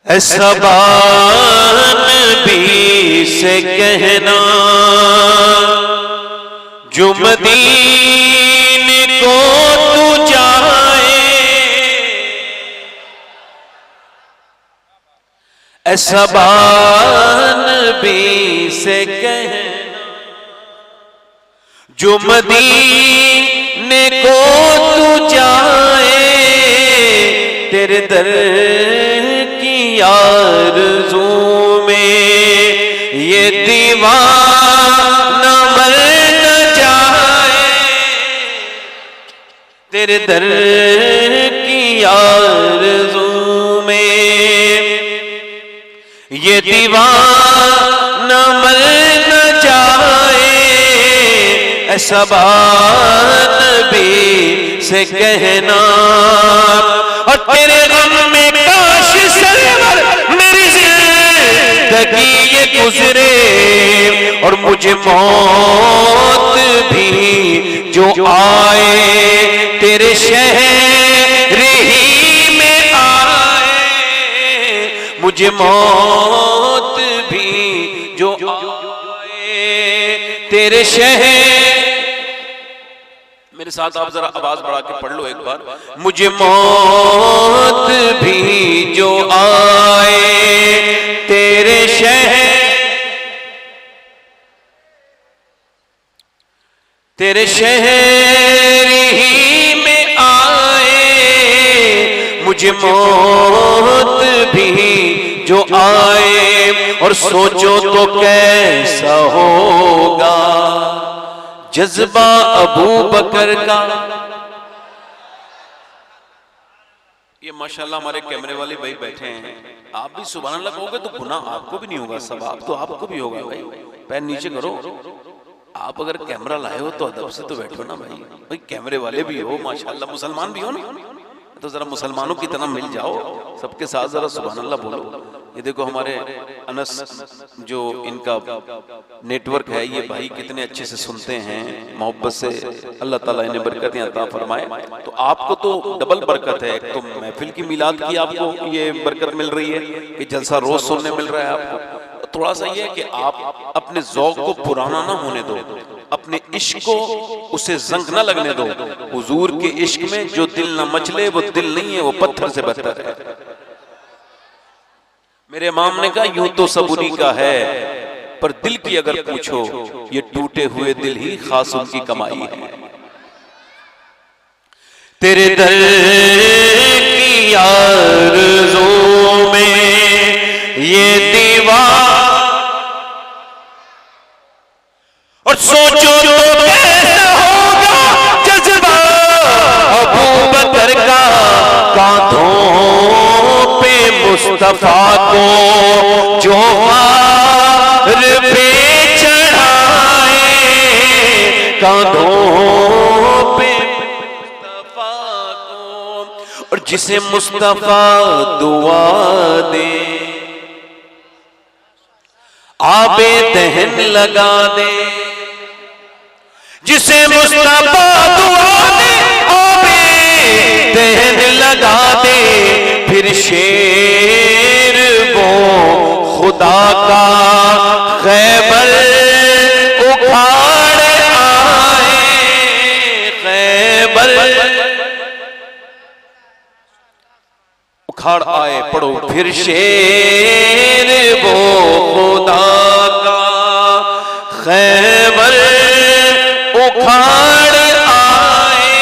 ऐसा बान भी से कहना जो मदीने को तू जाए, ऐसा बान भी से कहना जो मदीने को तू जाए, तेरे दर की आरज़ू में ये दीवाना मर न जाए, तेरे दर की आरज़ू में ये दीवाना मर न जाए, ऐसा बात भी से कहना। और तेरे गम में काश सरवर मेरी जिंदगी ये गुजरे, और मुझे मौत भी जो आए तेरे शहर ही में आए, मुझे मौत भी जो आए तेरे शहर। मेरे साथ आप जरा आवाज बढ़ा के पढ़ लो एक बार। मुझे मौत भी जो आए तेरे शहर, तेरे शहर ही में आए, मुझे मौत भी जो आए। और सोचो तो कैसा होगा जज्बा अबू बकर का। ये माशाल्लाह हमारे कैमरे वाले भाई बैठे हैं, आप भी सुभान अल्लाह कहोगे तो गुनाह आपको भी नहीं होगा, सवाब तो आपको भी होगा। भाई पैर नीचे करो, आप अगर कैमरा लाए हो तो अदब से तो बैठो ना भाई। भाई कैमरे वाले भी हो माशाल्लाह, मुसलमान भी हो ना, तो जरा मुसलमानों की तरह मिल जाओ, सबके साथ जरा सुभान अल्लाह बोलो। ये देखो हमारे अनस जो इनका नेटवर्क है, ये भाई कितने अच्छे से सुनते हैं मोहब्बत से, अल्लाह ताला इन्हें बरकतें अता फरमाए। तो आपको तो डबल बरकत है, एक तो महफिल की मिलाद की आपको ये बरकत मिल रही है कि जलसा रोज सुनने मिल रहा है आपको। थोड़ा सा ये है कि आप अपने ज़ौक़ को पुराना ना होने दो, अपने इश्क को उसे जंग ना लगने दो। हुजूर के इश्क में जो दिल ना मचले वो दिल नहीं है, वो पत्थर से बेहतर है। मेरे इमाम ने कहा यूं तो सब उन्हीं का है, पर दिल की अगर पूछो ये टूटे हुए दिल ही खास उनकी कमाई है। तेरे दर की आरज़ू में ये दीवार, और सोचो तो कैसा होगा जज्बा अबू बकर का, कांधों पे मुस्तफा को जो मार पे चढ़ाए, कांधों पे मुस्तफा को, और जिसे मुस्तफा दुआ दे आबे दहन लगा दे, जिसे मुस्तफा दुआ दे आबे दहन लगा दे, फिर शेर वो खुदा का खैबर उखाड़ आए, खैबर उखाड़ आए। पढ़ो फिर शेर वो खुदा का खैबर उखाड़ आए,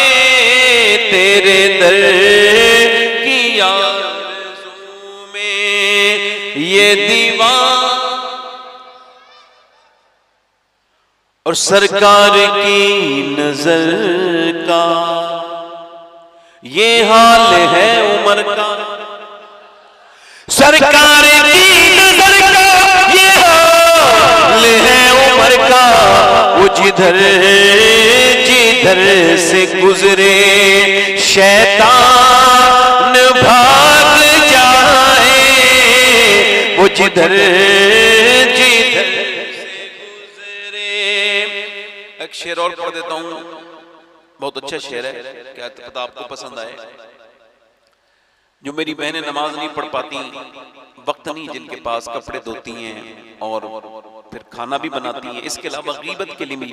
तेरे दर की आरज़ू में ये दीवान। और सरकार की नजर का ये हाल है उमर का, सरकार की नजर का ये हाल है उमर का, वो जिधर जिधर से गुजरे शैतान भाग जाए, वो जिधर जिधर से गुजरे। एक शेर और पढ़ देता हूं, बहुत अच्छा शेर है, क्या पता आपको पसंद आए। जो मेरी बहनें नमाज नहीं पढ़ पाती, वक्त नहीं जिनके पास, कपड़े धोती हैं और फिर खाना भी बनाती हैं, इसके अलावा गीबत के लिए भी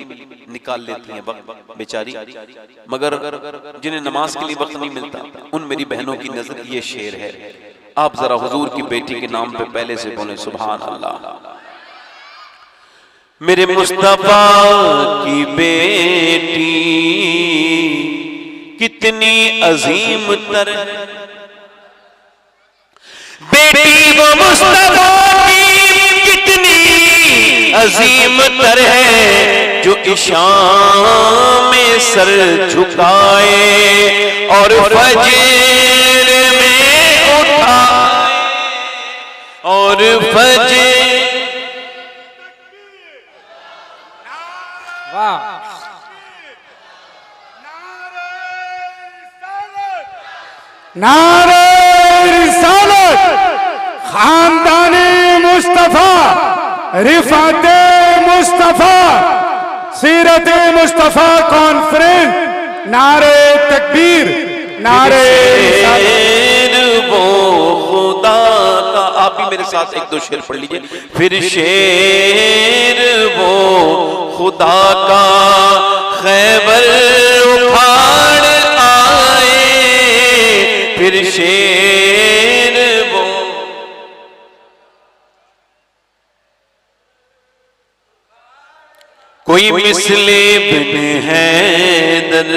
निकाल लेती हैं वक्त बेचारी, मगर जिन्हें नमाज के लिए वक्त नहीं मिलता, उन मेरी बहनों की नजर ये शेर है। आप जरा हुजूर की बेटी के नाम पे पहले से बोले सुभान अल्लाह। मेरे मुस्तफा की बेटी कितनी अजीम तर है, बेटी वो मुस्तफा की कितनी अजीम तर है, जो इशाम में सर झुकाए और फजर में उठाए और फजर। वाह, नारे रिसालत, खानदाने मुस्तफा, रिफाते मुस्तफा, सीरत मुस्तफा कॉन्फ्रेंस, नारे तकबीर, नारे वो खुदा का। आप भी मेरे साथ एक दो शेर पढ़ लीजिए। फिर शेर वो खुदा का खैबर उखाड़ आए, फिर शेर वो। कोई मिसले बिन हैदर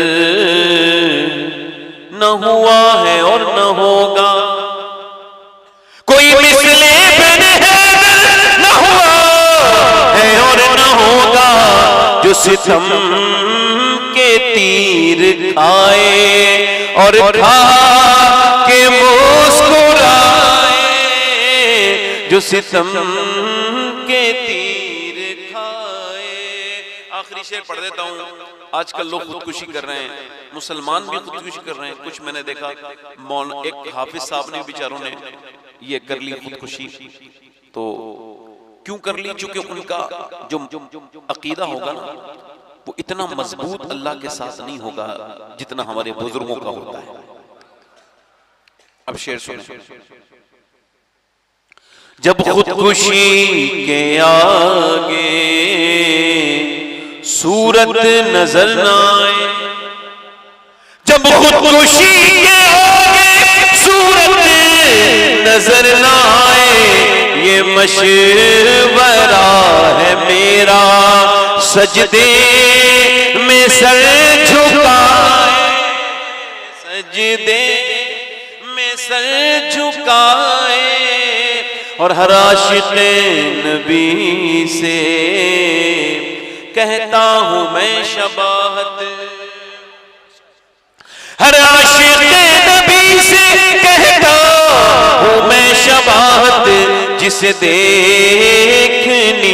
न हुआ है और न होगा, कोई मिसले बिन हैदर न हुआ है और न होगा, जो सितम के तीर खाए और खा के मुस्कुराए, जो सितम के तीर खाए। आखिरी शेर पढ़ देता हूं। आजकल लोग खुदकुशी कर रहे हैं, मुसलमान भी खुदकुशी कर रहे हैं। कुछ मैंने देखा, एक हाफिज साहब ने, बेचारों ने ये कर ली खुदकुशी। तो क्यों कर ली? चूंकि उनका जो अकीदा होगा ना, वो इतना मजबूत अल्लाह के साथ नहीं होगा जितना हमारे बुजुर्गों का होता है। अब शेर सुने। जब खुदकुशी के आगे सूरत नजर न आए, जब खुदकुशी के आगे सूरत नजर न आए, ये मशवरा है मेरा, सजदे में सर झुकाए, सजदे में सर झुकाए, और हर आशिक़ नबी से कहता हूं मैं शबाहत, हर आशिक़ नबी से कहता हूं मैं शबाहत, जिसे देखनी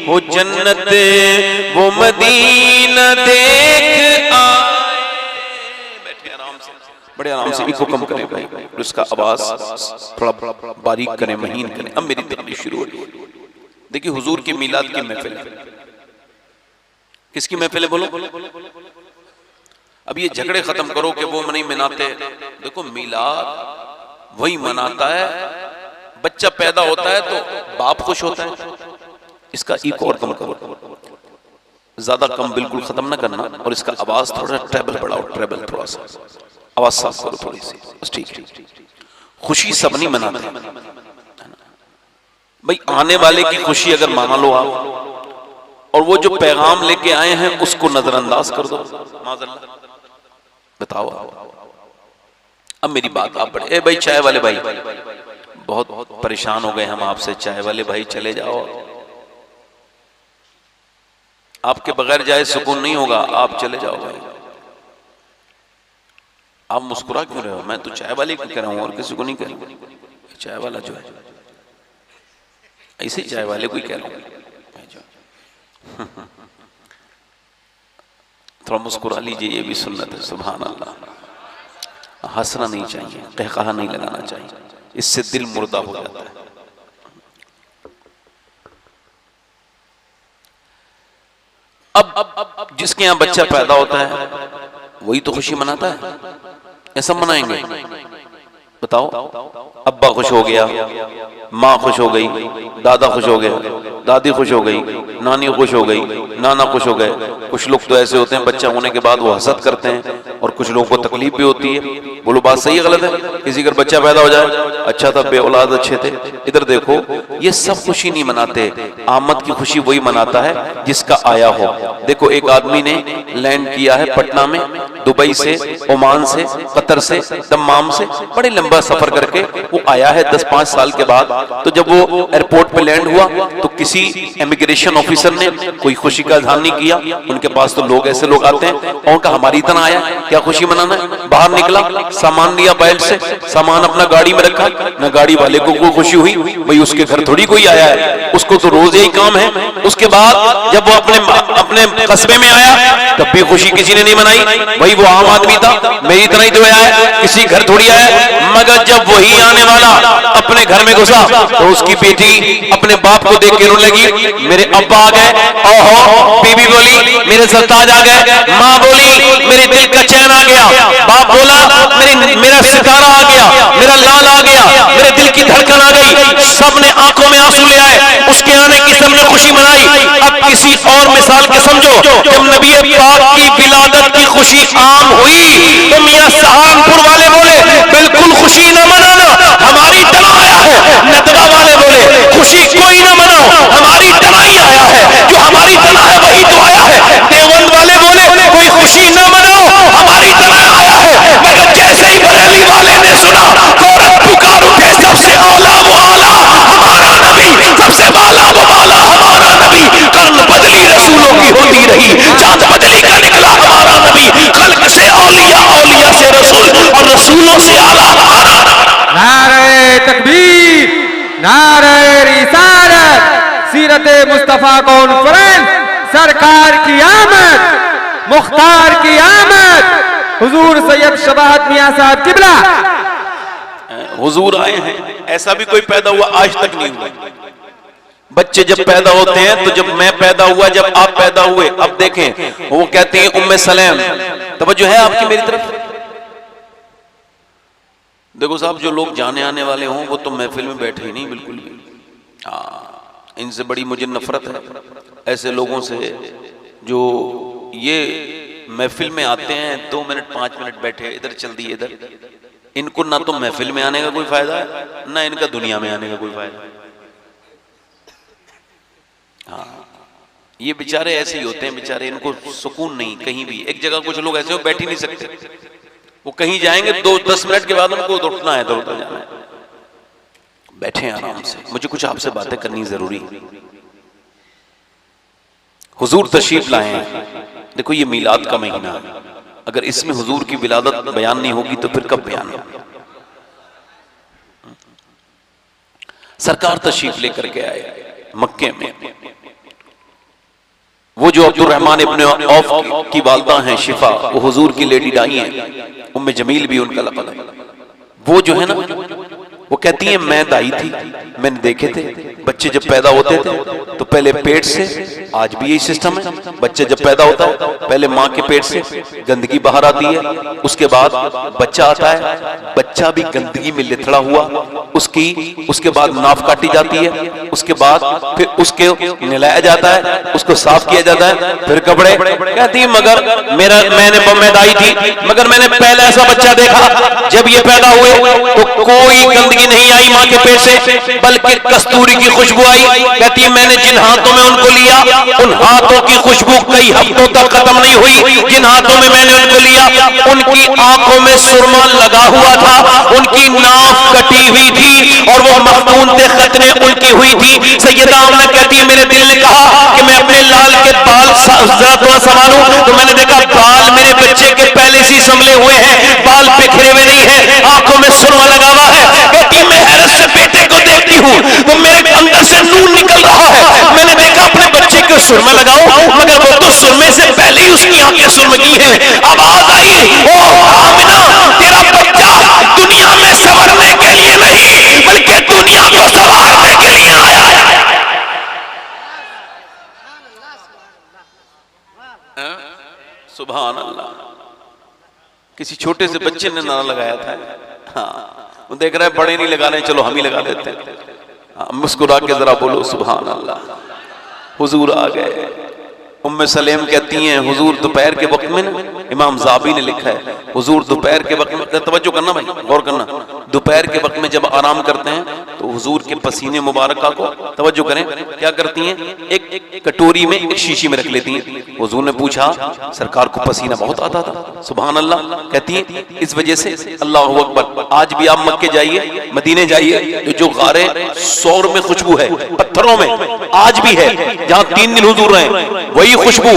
हो जन्नत वो मदीना देख आए। बैठे आराम से, बड़े आराम से, इको कम करें भाई, उसका आवाज थोड़ा बारीक करें, महीन करें। अब मेरी तकलीफ शुरू हो रही है। देखिए, हुजूर की मिलाद की महफिल, किसकी महफिल है बोलो? अब ये झगड़े खत्म करो कि वो नहीं मनाते। देखो, मिलाद वही मनाता है, बच्चा पैदा होता है तो बाप खुश होता है। इसका एक और कम करो, ज्यादा कम बिल्कुल खत्म ना करना, और इसका आवाज थोड़ा ट्रेबल बढ़ाओ, ट्रेबल थोड़ा सा आवाज साफ करो थोड़ी सी, बस ठीक है। खुशी सब नहीं मनाते भाई, आने वाले की खुशी अगर माना लो आप, और वो जो पैगाम लेके आए हैं उसको नजरअंदाज कर दो, माज़अल्लाह। बताओ, अब मेरी बात आप पढ़े। ए भाई, चाय वाले भाई, बहुत परेशान हो गए हम आपसे, चाय वाले भाई चले जाओ, आपके बगैर जाए सुकून नहीं होगा, आप चले जाओ भाई। आप मुस्कुरा क्यों रहे हो? मैं तो चाय वाले को कह रहा हूं और किसी को नहीं कह रहा हूं। चाय वाला जो है, ऐसे ही चाय वाले को ही कह रहा हूं। थोड़ा मुस्कुरा लीजिए, ये भी सुन्नत है। सुभान अल्लाह। हंसना नहीं चाहिए, कहकहा नहीं लगाना चाहिए, इससे दिल मुर्दा हो जाता है। अब जिसके यहाँ बच्चा पैदा होता है वही तो खुशी मनाता है, ऐसा मनाएंगे? बताओ, अब्बा खुश हो गया, माँ खुश हो गई, दादा खुश हो गया, दादी खुश हो गई, नानी खुश हो गई, नाना खुश हो गए। कुछ लोग तो ऐसे होते हैं बच्चा होने के बाद वो हसद करते हैं, और कुछ लोगों को तकलीफ भी होती है। बोलो बात सही है गलत है? किसी का बच्चा पैदा हो जाए, अच्छा था, बे औलाद अच्छे थे। इधर देखो, ये सब खुशी नहीं मनाते, आमद की खुशी वही मनाता है जिसका आया हो। देखो एक आदमी ने लैंड किया है पटना में, दुबई से, ओमान से, कतर से, दम्माम से, बड़े लंबा सफर करके वो आया है 10-5 साल के बाद। तो जब वो एयरपोर्ट पे लैंड हुआ तो किसी इमिग्रेशन ऑफिसर ने कोई खुशी का इजहार नहीं किया। उनके पास तो लोग ऐसे लोग आते हैं, और उनका हमारी इतना आया क्या खुशी मनाना है। बाहर निकला, सामान लिया बैल से, सामान अपना गाड़ी में रखा, न गाड़ी वाले को कोई खुशी हुई, भाई उसके घर थोड़ी कोई आया है, उसको तो रोज यही काम है। उसके बाद जब वो अपने कस्बे में आया तब भी खुशी किसी ने नहीं मनाई, भाई वो आम आदमी था, मेरी तरह ही तो आया है, किसी घर थोड़ी आया। मगर जब वही आने वाला अपने घर में घुसा तो उसकी बेटी अपने बाप को देख के रोने लगी, मेरे अब्बा आ गए, ओहो, बीबी बोली मेरे सरताज आ गए, माँ बोली मेरे दिल का चैन आ गया, बाप बोला मेरा सितारा आ गया, मेरा लाल आ गया, मेरे दिल की धड़कन आ गई। सबने आंखों में आंसू ले आए, उसके आने की सबने खुशी मनाई। अब किसी और मिसाल के समझो, जब नबी पाक की विलादत की खुशी आम हुई तो मियां सहारनपुर वाले बोले बिल्कुल खुशी न मनाना, हमारी तरह आया है। नदवा वाले बोले खुशी कोई न मनाओ, हमारी तरह ही आया है, जो हमारी तरह है वही तो आया है। देवबंद वाले बोले कोई खुशी न मनाओ, हमारी तरह आया है। मगर जैसे ही बरेली वाले ने सुना तो औरत पुकार उठे, सबसे औला वो आला हमारा नबी, सबसे बाला वो बाला हमारा नबी। कर्म बदली रसूलों की होती रही, चांद बदली का निकला हमारा नबी। खल्क से औलिया, औलिया से रसूल, और रसूलों से आला हमारा नबी। नारे तकबीर, नारे रिसालत, सीरते मुस्तफा कॉन्फ्रेंस, सरकार की आमद, मुख्तार की आमद, हुजूर सैयद शबाहत मियां साहब किबला हुजूर आए हैं। ऐसा भी कोई पैदा हुआ आज तक नहीं हुआ। बच्चे जब पैदा होते हैं तो जब मैं पैदा हुआ, जब आप पैदा हुए, अब देखें वो कहते हैं उम्मे सलेम, तवज्जो है आपकी मेरी तरफ? देखो साहब, जो लोग जाने आने वाले हों वो तो महफिल में बैठे ही नहीं बिल्कुल भी। इनसे बड़ी मुझे नफरत है ऐसे लोगों से जो ये महफिल में आते हैं 2 मिनट 5 मिनट बैठे, इधर चल दिए इधर। इनको ना तो महफिल में आने का कोई फायदा है, ना इनका दुनिया में आने का कोई फायदा है। ये बेचारे ऐसे ही होते हैं, बेचारे इनको सुकून नहीं कहीं भी। एक जगह कुछ लोग ऐसे हो बैठ ही नहीं सकते, वो कहीं जाएंगे 2-10 मिनट के बाद उनको उठना है, तो उधर जाना है। बैठे आराम से, मुझे कुछ आपसे बातें करनी जरूरी। हुजूर तशरीफ लाए हैं, देखो ये मीलाद का महीना है, अगर इसमें हुजूर की विलादत बयान नहीं होगी तो फिर कब बयान होगी? सरकार तशरीफ लेकर के आए मक्के में। वो जो अब्दुर्रहमान इब्ने औफ की वालदा हैं शिफा, वो हुजूर की लेडी डाई हैं, उम्मे जमील भी उनका लक़ब है। वो जो है ना, वो कहती हैं मैं दाई थी, मैंने देखे थे बच्चे जब पैदा होते थे तो पहले पेट से, आज भी यही सिस्टम है, बच्चे जब पैदा होता है पहले माँ के पेट से गंदगी बाहर आती है, उसके बाद बच्चा आता है, बच्चा भी गंदगी में लिथड़ा हुआ, उसके बाद नाफ काटी जाती है, उसके बाद फिर उसके नहलाया जाता है, उसको साफ किया जाता है, फिर कपड़े। कहती है मगर मैं दाई थी, मगर मैंने पहले ऐसा बच्चा देखा जब ये पैदा हुए तो कोई गंदगी नहीं आई माँ के पेट से, बल्कि कस्तूरी की खुशबू आई। कहती है मैंने जिन हाथों में उनको लिया उन हाथों की खुशबू कई हफ्तों तक खत्म नहीं हुई। जिन हाथों में मैंने उनको लिया उनकी आंखों में सुरमा लगा हुआ था, उनकी नाफ कटी हुई थी और वो मखदून थे, खतने उल्टी हुई थी। सैयदा आमना कहती है मेरे दिल ने कहा कि मैं अपने लाल के बाल जरा थोड़ा संभालूं, तो मैंने देखा बाल मेरे बच्चे के पहले से संभले हुए हैं, बाल बिखरे हुए नहीं है, आंखों में सुरमा लगा हुआ है। कहती मैं हैरत से बेटे को देखती हूँ तो मेरे अंदर से नूर निकल रहा है। मैंने देखा अपने बच्चे को सुरमा लगाओ, मगर वो तो सुरमे से पहले ही उसकी आंखें सुरमगी हैं। आवाज आई, ओ आमिना तेरा बच्चा दुनिया में संवरने के लिए नहीं बल्कि दुनिया को संवारने के लिए आया है। सुभान अल्लाह। किसी छोटे से बच्चे ने नारा लगाया था, हाँ वो देख रहा है बड़े नहीं लगा रहे, चलो हम ही लगा देते हैं। मुस्कुरा के जरा बोलो सुभान अल्लाह। हुजूर आ गए। उम्मे सलेम कहती हैं हुजूर दोपहर के वक्त में ना, इमाम ज़ाबी ने लिखा है हुजूर दोपहर के वक्त में, तवज्जो करना भाई, गौर करना, दोपहर के वक्त में जब आराम करते हैं तो हुजूर के पसीने मुबारक को, तवज्जो करें, क्या करती हैं, एक कटोरी में एक शीशी में रख लेती हैं। हुजूर ने पूछा सरकार को पसीना बहुत आता था, सुभान अल्लाह, कहती है इस वजह से अल्लाह अकबर। आज भी आप मक्के जाइए, मदीने जाइए, जो गारे सौर में खुशबू है, पत्थरों में आज भी है, जहाँ 3 दिन हुजूर रहे, वही खुशबू,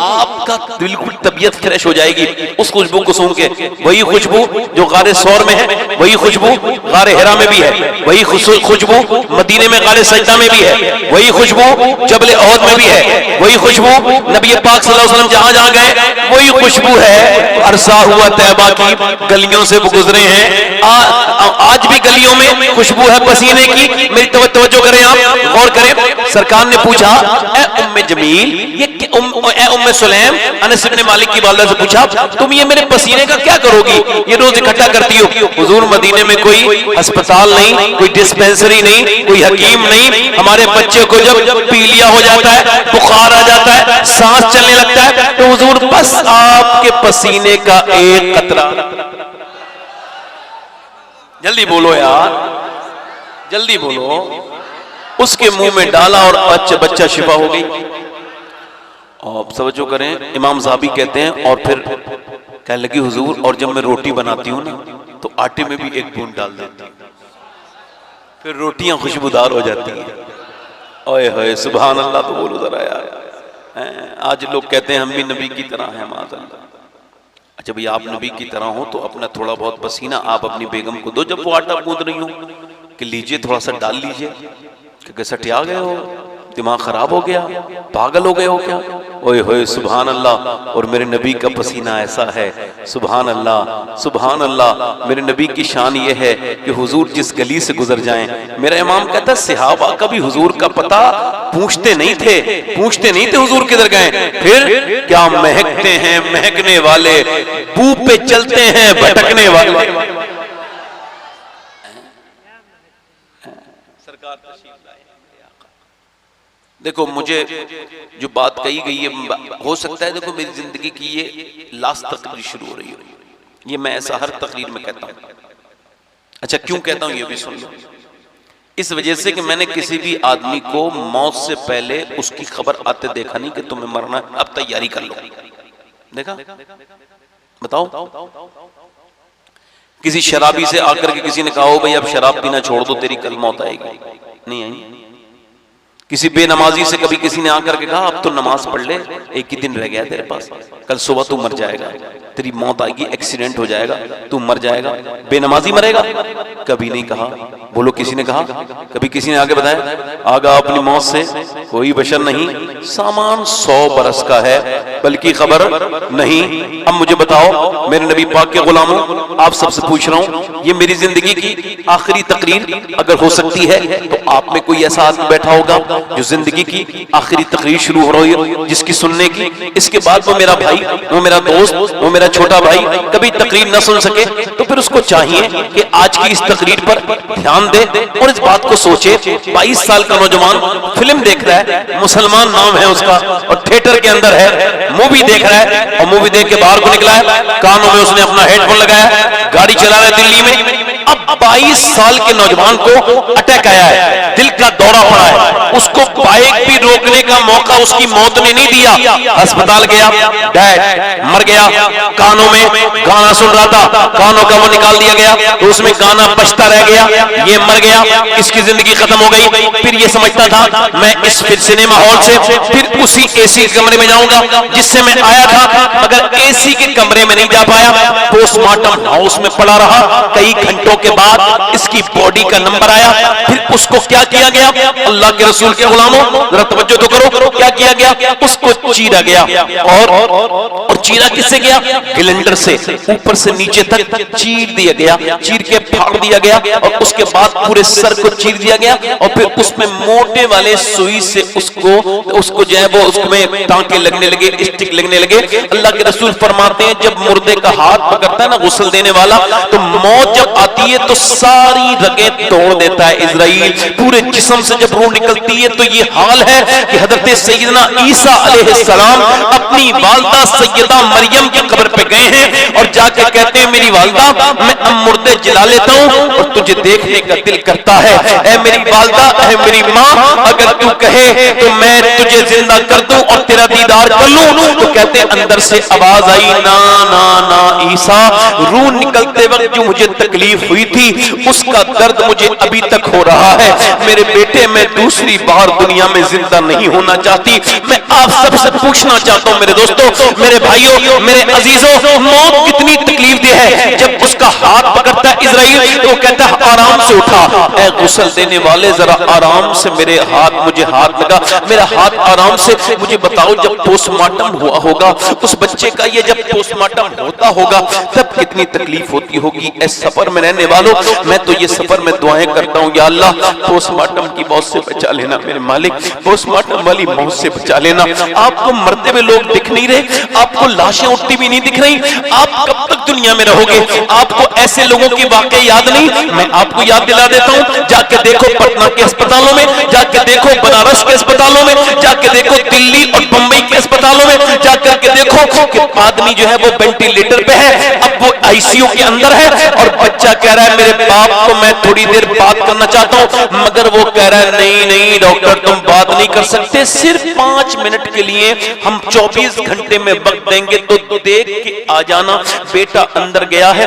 आपका बिल्कुल तबीयत फ्रेश हो जाएगी उस खुशबू को सूंघ के। वही खुशबू जो गारे सौर में है, वही खुशबू गारे हिरा में भी है, वही खुशबू मदीने में गारे सजदा में भी है, वही खुशबू जबल ओहद में भी है, वही खुशबू नबी पाक सल्लल्लाहु अलैहि वसल्लम जहां जहां गए वही खुशबू है। अरसा हुआ तैबा की गलियों से वो गुजरे हैं, आज भी गलियों में खुशबू है पसीने की। मेरी तवज्जो करें, आप गौर करें। सरकार ने पूछा ए उम्मे जमील, ये उम्मे सुलैम, अनस इब्न मालिक की वालिदा से पूछा तुम ये मेरे पसीने का क्या करोगी, ये रोज इकट्ठा करती हो। हुजूर मदीने में कोई अस्पताल नहीं, कोई डिस्पेंसरी नहीं, कोई हकीम नहीं। हमारे बच्चे को जब पीलिया हो जाता है, बुखार आ जाता है, सांस चलने लगता है, तो हुजूर बस आपके पसीने का एक कतरा, जल्दी बोलो यार, जल्दी बोलो, उसके मुंह में डाला और बच्चा शिफा हो गई। और समझो करें, इमाम ज़ाबी कहते हैं और फिर कहने लगी हुजूर, और जब मैं रोटी बनाती हूँ ना तो आटे में भी एक बूंद डाल देती हूँ, फिर रोटियां खुशबूदार हो जाती हैं। ओए होए सुभान अल्लाह, तो बोलो जरा यार। आज लोग कहते हैं हम भी नबी की तरह हैं, माज़अल्लाह। अच्छा भाई, आप नबी की तरह हो तो अपना थोड़ा बहुत पसीना आप अपनी बेगम को दो, जब वो आटा गूंद रही हो, कि लीजिए थोड़ा सा डाल लीजिए, क्योंकि सटिया गए हो, दिमाग खराब हो गया, पागल हो गए हो क्या। ओए होए सुभान अल्लाह। और मेरे नबी का पसीना ऐसा है, सुभान अल्लाह सुभान अल्लाह। मेरे नबी की शान ये है कि हुजूर जिस गली से गुजर जाएं, मेरा इमाम कहता है सहाबा कभी हुजूर का पता पूछते नहीं थे हुजूर किधर गए। फिर क्या महकते हैं महकने वाले, बू पे चलते हैं भटकने वाले। सरकार तशरीफ लाए। देखो मुझे जो बात कही गई है, हो सकता है देखो मेरी जिंदगी की ये लास्ट तकरीर शुरू हो रही हो, ये मैं ऐसा हर तकरीर में कहता हूँ। अच्छा क्यों कहता हूँ ये भी सुन लो। इस वजह से कि मैंने किसी भी आदमी को मौत से पहले उसकी खबर आते देखा नहीं कि तुम्हें मरना, अब तैयारी कर लो। देखा? बताओ, किसी शराबी से आकर के किसी ने कहा हो भाई अब शराब पीना छोड़ दो, तेरी कल मौत आएगी, नहीं आई। किसी बेनमाजी से कभी किसी ने आकर के कहा अब तो नमाज पढ़ ले, एक ही दिन रह गया तेरे पास, कल सुबह तू मर जाएगा, तेरी मौत आएगी, एक्सीडेंट हो जाएगा, तू मर जाएगा, बेनमाजी मरेगा, कभी नहीं कहा। बोलो किसी ने कहा? कभी किसी ने आगे बताया आगा अपनी मौत से कोई बशर नहीं, सामान 100 बरस का है बल्कि खबर नहीं। अब मुझे बताओ मेरे नबी पाक के गुलामों, आप सबसे पूछ रहा हूं, ये मेरी जिंदगी की आखिरी तकरीर अगर हो सकती है तो आप में कोई ऐसा आदमी बैठा होगा जो जिंदगी की आखिरी तकरीर शुरू हो रही है जिसकी सुनने की, इसके बाद वो मेरा भाई, वो मेरा दोस्त, वो मेरा छोटा भाई कभी तकरीर न सुन सके, तो फिर उसको चाहिए कि आज की इस तकरीर पर ध्यान दे और इस बात को सोचे। 22 साल का नौजवान फिल्म देख रहा है, मुसलमान नाम है उसका, और थिएटर के अंदर है, मूवी देख रहा है, और मूवी देख के बाहर को निकला है, कानों में उसने अपना हेडफोन लगाया, गाड़ी चला रहा है दिल्ली में। अब 22 साल के नौजवान को अटैक आया है, दिल का दौरा पड़ा है, उसको बाइक भी रोकने का मौका उसकी मौत ने नहीं दिया। अस्पताल गया, डैड मर गया, कानों में गाना सुन रहा था, कानों का वो निकाल दिया गया तो उसमें गाना बजता रह गया, ये मर गया, इसकी जिंदगी खत्म हो गई। फिर ये समझता था मैं इस सिनेमा हॉल से फिर उसी एसी कमरे में जाऊंगा जिससे मैं आया था, मगर एसी के कमरे में नहीं जा पाया, पोस्टमार्टम हाउस में पड़ा रहा। कई घंटों के बाद इसकी बॉडी का नंबर आया, फिर उसको क्या किया गया, अल्लाह के रसूल के गुलामों जरा तवज्जो तो करो, क्या किया गया, उसको चीरा गया और चीरा किससे गया? ग्लेंडर से, ऊपर से नीचे तक चीर दिया गया, चीर के फाड़ दिया गया और उसके बाद पूरे सर को चीर दिया गया और फिर उसमें मोटे वाले सुई से उसको जो है वो उसमें टांके लगने लगे, स्टिक लगने लगे। अल्लाह के रसूल फरमाते हैं जब मुर्दे का हाथ पकड़ता है ना गुस्ल देने वाला, तो मौत जब आती है तो सारी रगें तोड़ देता है इजराइल, पूरे जिस्म से जब रूह निकलती है। तो ये हाल है कि हजरत सैयदना ईसा अलैहिस्सलाम अपनी वालदा सैयदा मरियम की कब्र पे गए हैं और जाकर कहते हैं मेरी वालदा मैं अब मुर्दे जला लेता हूं और तुझे देखने का दिल करता है। ऐ मेरी वालदा, ऐ मेरी मां, अगर तू कहे तो मैं तुझे जिंदा कर दूं और तेरा दीदार कर लूं। तो कहते हैं अंदर से आवाज आई, ना ना ना ईसा, रूह निकलते वक्त जो मुझे तकलीफ हुई थी उसका दर्द मुझे अभी तक हो रहा है। मेरे बेटे, मैं दूसरी बार दुनिया में जिंदा नहीं होना चाहती। मैं आप सबसे पूछना चाहता हूं मेरे दोस्तों, मेरे भाइयों, मेरे अजीजों, मौत कितनी तकलीफ दे है। जब उसका हाथ पकड़ता है इजराइल तो कहता है आराम से उठा। ऐ गुस्ल देने वाले जरा आराम से मुझे हाथ लगा, मेरा हाथ आराम से। मुझे बताओ जब पोस्टमार्टम हुआ होगा उस बच्चे का, ये जब पोस्टमार्टम होता होगा तब कितनी तकलीफ होती होगी। इस सफर में रहने वालों, मैं तो ये सफर में दुआएं करता हूँ, या अल्लाह पोस्टमार्टम की मौत से बचा लेना मेरे मालिक, पोस्टमार्टम वाली मौत से बचा लेना। आपको मरते हुए लोग दिख नहीं रहे, आपको लाशें उठती भी नहीं दिख रही, आप कब तक दुनिया में रहोगे? आपको ऐसे लोगों की वाकई याद नहीं? मैं आपको याद दिला देता हूँ, जाके देखो पटना के अस्पतालों में, जाके देखो बनारस के अस्पतालों में, जाके देखो दिल्ली और बंबई के अस्पतालों में, जाकर के देखो कि आदमी जो है वो वेंटिलेटर पे है, अब वो आईसीयू के अंदर है और बच्चा कह रहा है मेरे बाप को मैं थोड़ी देर बात करना चाहता हूँ, मगर वो कह रहा है नहीं नहीं डॉक्टर तुम बात नहीं कर सकते, सिर्फ 5 मिनट के लिए हम 24 घंटे में वक्त देंगे तो देख के आ जाना। बेटा अंदर गया है,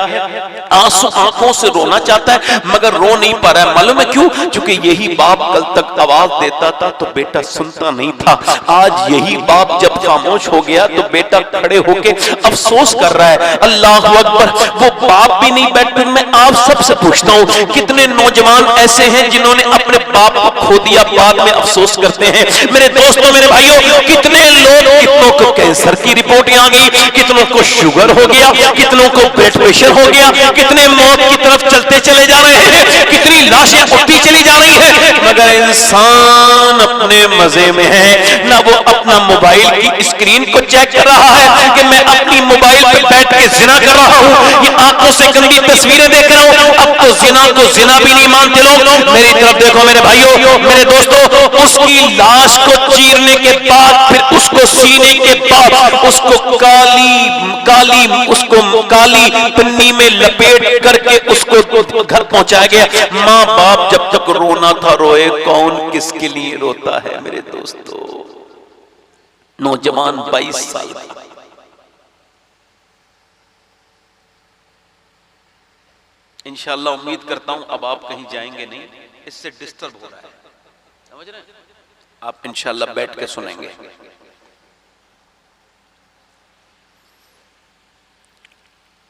आंसू आंखों से रोना चाहता है मगर रो नहीं पा रहा है। मालूम है क्यों? क्योंकि यही बाप कल तक आवाज देता था तो बेटा सुनता नहीं था। आज यही बाप जब खामोश हो गया तो बेटा खड़े होके अफसोस कर रहा है। अल्लाह अकबर, वो बाप भी नहीं बैठे। मैं आप सबसे पूछता हूँ कितने नौजवान ऐसे हैं जिन्होंने अपने बाप को खो दिया, बाद में अफसोस करते हैं। मेरे दोस्तों, मेरे भाइयों, कितने लोग, कितनों को कैंसर की रिपोर्ट आ गई, कितनों को शुगर हो गया, कितनों को ब्लड प्रेशर हो गया, कितने मौत की तरफ चलते चले जा रहे हैं, कितनी लाशें उठती चली जा रही है, मगर इंसान अपने मजे में है। ना वो अपना मोबाइल की स्क्रीन को चेक कर रहा है कि मैं अपनी मोबाइल पर बैठ के जिना कर रहा हूँ, ये आंखों से गंदी तस्वीरें देख रहा हूँ। अब तो जिना को जिना भी नहीं मानते लोग। मेरी तरफ देखो मेरे भाइयों, मेरे दोस्तों, उसकी लाश को चीरने के बाद, फिर उसको सीने के बाद उसको काली पन्नी में लपेट करके उसको घर पहुंचाया गया। माँ बाप जब तक रोना था रोए, कौन किसके लिए रोता है मेरे दोस्तों? नौजवान 22 साल का, इंशाअल्लाह उम्मीद करता हूं अब आप कहीं जाएंगे नहीं, इससे डिस्टर्ब हो रहा है, समझ रहे हैं? आप इंशाअल्लाह बैठ के सुनेंगे।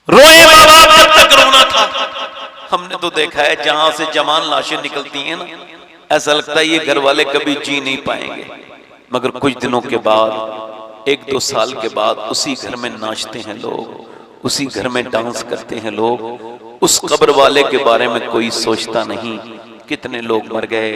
रोए माँ बाप जब तक रोना था। हमने तो देखा है जहां से जवान लाशें निकलती हैं ना, ऐसा लगता है ये घर वाले कभी जी नहीं पाएंगे, मगर कुछ दिनों के बाद, 1-2 साल के बाद उसी घर में नाचते हैं लोग, उसी घर में डांस करते हैं लोग। उस कब्र वाले के बारे में कोई सोचता नहीं। कितने लोग मर गए,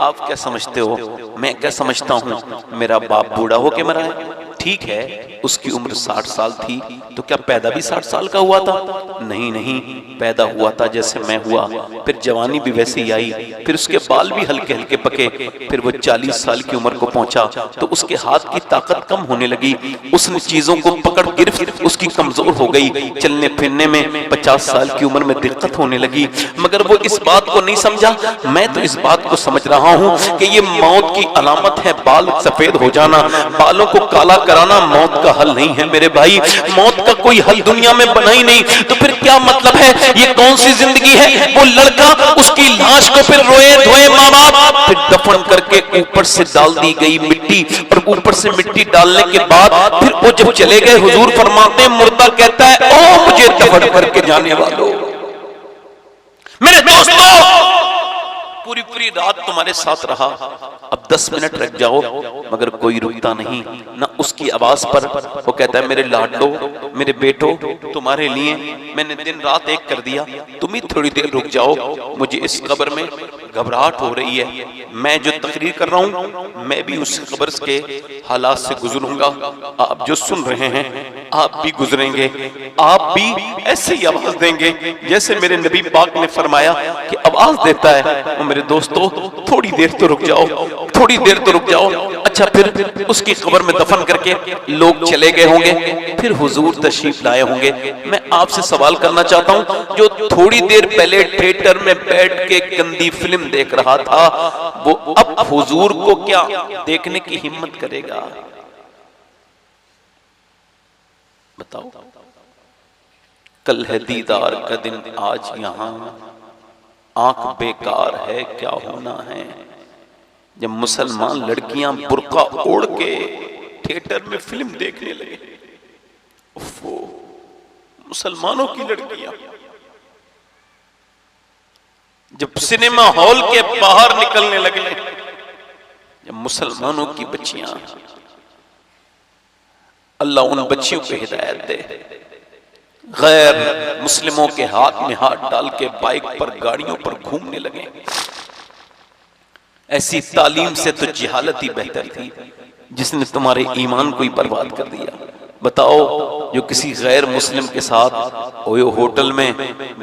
आप क्या समझते हो? मैं क्या समझता हूँ? मेरा बाप बूढ़ा होके मरा है, ठीक है, उसकी उम्र 60 साल थी, तो क्या पैदा भी 60 साल का हुआ था? नहीं नहीं, पैदा हुआ था जैसे मैं हुआ, फिर जवानी भी वैसे ही आई, फिर उसके बाल भी हल्के हल्के पके, फिर वो 40 साल की उम्र को पहुंचा तो उसके हाथ की ताकत कम होने लगी, उसने चीजों को पकड़ गिरफ्त उसकी कमजोर हो गई, चलने फिरने में 50 साल की उम्र में दिक्कत होने लगी, मगर वो इस बात को नहीं समझा। मैं तो इस बात को समझ रहा हूँ कि ये मौत की अलामत है, बाल सफेद हो जाना, बालों को काला कराना मौत का हल नहीं है मेरे भाई। मौत का कोई हल दुनिया में बना ही नहीं, तो फिर क्या मतलब है? ये कौन सी जिंदगी है? वो लड़का, उसकी लाश को फिर रोए धोए माँ बाप, फिर दफन करके ऊपर से डाल दी गई मिट्टी, और ऊपर से मिट्टी डालने के बाद फिर वो जब चले गए, हुजूर फरमाते हैं, मुर्दा कहता है ओ मुझे दफन करके जाने वालों। मेरे दोस्तों, पूरी पूरी रात तुम्हारे साथ रहा, अब 10 मिनट रख जाओ, मगर कोई रुकता नहीं ना उसकी आवाज पर। वो कहता है मेरे लाडलो, मेरे बेटो, तुम्हारे लिए मैंने दिन रात एक कर दिया, तुम ही थोड़ी देर रुक जाओ, मुझे इस कब्र में घबराहट हो रही है। मैं जो तकरीर कर रहा हूं मैं भी उस कब्र के हालात से गुजरूंगा, आप जो सुन रहे हैं आप भी गुजरेंगे, आप भी ऐसे ही आवाज देंगे जैसे मेरे नबी पाक ने फरमाया कि आवाज देता है। और मेरे दोस्तों थोड़ी देर तो रुक जाओ, थोड़ी देर तो रुक जाओ। अच्छा, फिर उसकी कब्र में दफन करके लोग चले गए होंगे, फिर हुजूर तशरीफ लाए होंगे। मैं आपसे सवाल करना चाहता हूं, जो थोड़ी देर पहले थिएटर में बैठ के गंदी फिल्म देख रहा था, वो अब हुजूर को क्या देखने की हिम्मत करेगा? बताओ। कल है दीदार का दिन, आज यहां आंख बेकार है, क्या होना है? जब मुसलमान लड़कियां बुर्का ओढ़ के थिएटर में फिल्म देखने लगे, उफ़ो, मुसलमानों की लड़कियां जब सिनेमा हॉल के बाहर निकलने लगे, जब मुसलमानों की बच्चियां, अल्लाह उन बच्चियों को हिदायत दे, गैर मुस्लिमों के हाथ में हाथ डाल के बाइक पर गाड़ियों पर घूमने लगे। ऐसी तालीम से तो जिहालत ही बेहतर थी जिसने तुम्हारे ईमान को ही बर्बाद कर दिया। बताओ, जो किसी गैर मुस्लिम के साथ होटल में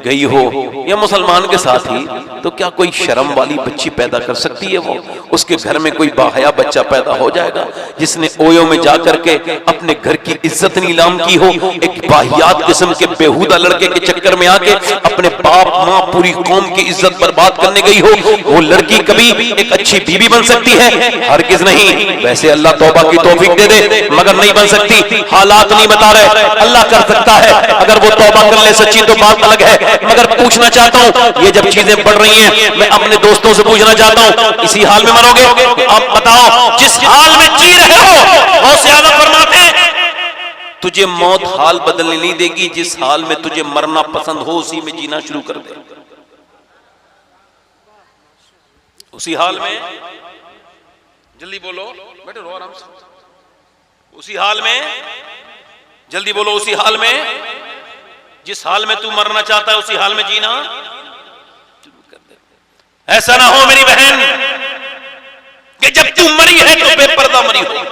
गई हो या मुसलमान के साथ ही, तो क्या कोई शर्म वाली बच्ची पैदा कर सकती है? वो उसके घर में कोई बाहया बच्चा पैदा हो जाएगा जिसने ओयो में जाकर के अपने घर की इज्जत नीलाम की हो, एक बाहियात किस्म के बेहुदा लड़के के चक्कर में आके अपने बाप माँ पूरी कौम की इज्जत बर्बाद करने गई हो। वो लड़की कभी एक अच्छी बीवी बन सकती है? हरगिज नहीं। वैसे अल्लाह तौबा की तौफीक दे दे, मगर नहीं बन सकती। हालात नहीं बता रहे, अल्लाह कर सकता है। अगर वो तौबा कर ले सच्ची तो बात अलग है। मगर पूछना चाहता हूं, ये जब चीजें बढ़ रही हैं, मैं अपने दोस्तों से पूछना चाहता हूं, इसी हाल में मरोगे? आप बताओ, जिस हाल में जी रहे हो, गौसे आज़म फरमाते हैं तुझे मौत हाल बदलने नहीं देगी, जिस हाल में तुझे मरना पसंद हो उसी में जीना शुरू कर दे। उसी हाल में, जल्दी बोलो, बैठो रो आराम से। उसी हाल में, जल्दी बोलो, उसी हाल में, जिस हाल में तू मरना चाहता है उसी हाल में जीना शुरू कर दे। ऐसा ना हो मेरी बहन कि जब तू मरी है तो बेपर्दा मरी हो,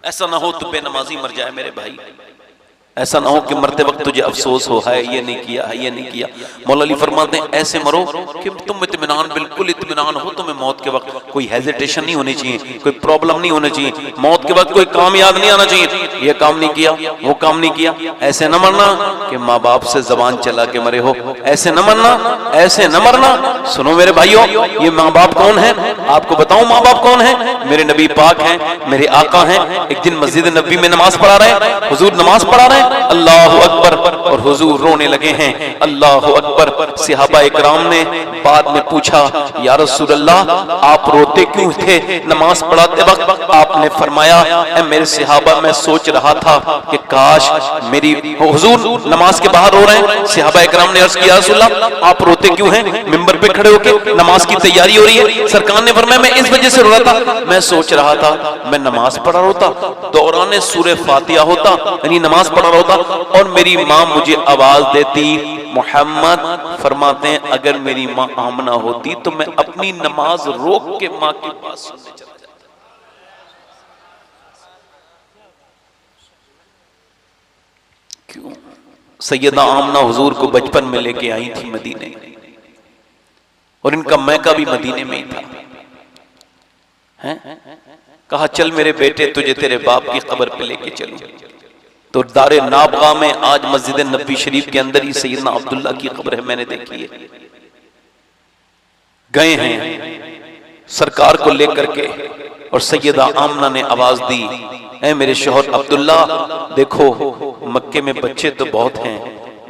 ऐसा ना हो तो बेनमाजी मर जाए मेरे भाई। ऐसा ना हो कि मरते वक्त तुझे अफसोस हो, है ये नहीं किया, है ये नहीं किया। मौला अली फरमाते हैं ऐसे मरो कि तुम इत्मीनान, बिल्कुल इत्मीनान हो, तुम्हें मौत के वक्त कोई हेजिटेशन नहीं होनी चाहिए, कोई प्रॉब्लम नहीं होनी चाहिए, मौत के वक्त कोई काम याद नहीं आना चाहिए, ये काम नहीं किया, वो काम नहीं किया। ऐसे न मरना कि माँ बाप से जबान चला के मरे हो, ऐसे न मरना, ऐसे न मरना। सुनो मेरे भाइयों, ये माँ बाप कौन है? आपको बताऊं माँ बाप कौन है? मेरे नबी पाक हैं, मेरे आका हैं। एक दिन मस्जिद नबी में नमाज पढ़ा रहे, हुजूर नमाज पढ़ा रहे, अल्लाहु अकबर, और हुजूर रोने लगे हैं, अल्लाहु अकबर। सहाबा इकराम ने बाद में पूछा, या रसूल अल्लाह आप रोते क्यों थे नमाज पढ़ाते वक्त? आपने फरमाया, ऐ मेरे सहाबा मैं सोच रहा था कि काश मेरी, हुजूर नमाज के बाहर रो रहे हैं। सहाबा इकराम ने अर्ज किया, रसूल अल्लाह आप रोते क्यों हैं? मिंबर पे खड़े होकर नमाज की तैयारी हो रही है। सरकार ने फरमाया मैं इस वजह से रो रहा था, मैं सोच रहा था मैं नमाज पढ़ा होता, दौरान सूरह फातिहा होता, यानी नमाज पढ़ा होता, और मेरी माँ मुझे आवाज देती मोहम्मद। फरमाते हैं अगर मेरी माँ आमना होती तो मैं अपनी नमाज रोक के माँ की बात सुनने चला जाता। क्यों? सैयदा आमना हुजूर को बचपन में लेके आई थी मदीने, और इनका मैका भी मदीने में ही था। हैं? कहा चल मेरे बेटे तुझे तेरे बाप की कब्र पे लेके चलूं। तो दारे नाबगा में आज मस्जिद नबी शरीफ के अंदर ही सैयदना अब्दुल्ला की कब्र है, मैंने देखी है। गए हैं सरकार को लेकर के, और सैयदा आमना ने आवाज दी, ऐ मेरे शौहर अब्दुल्ला देखो मक्के में बच्चे तो बहुत हैं,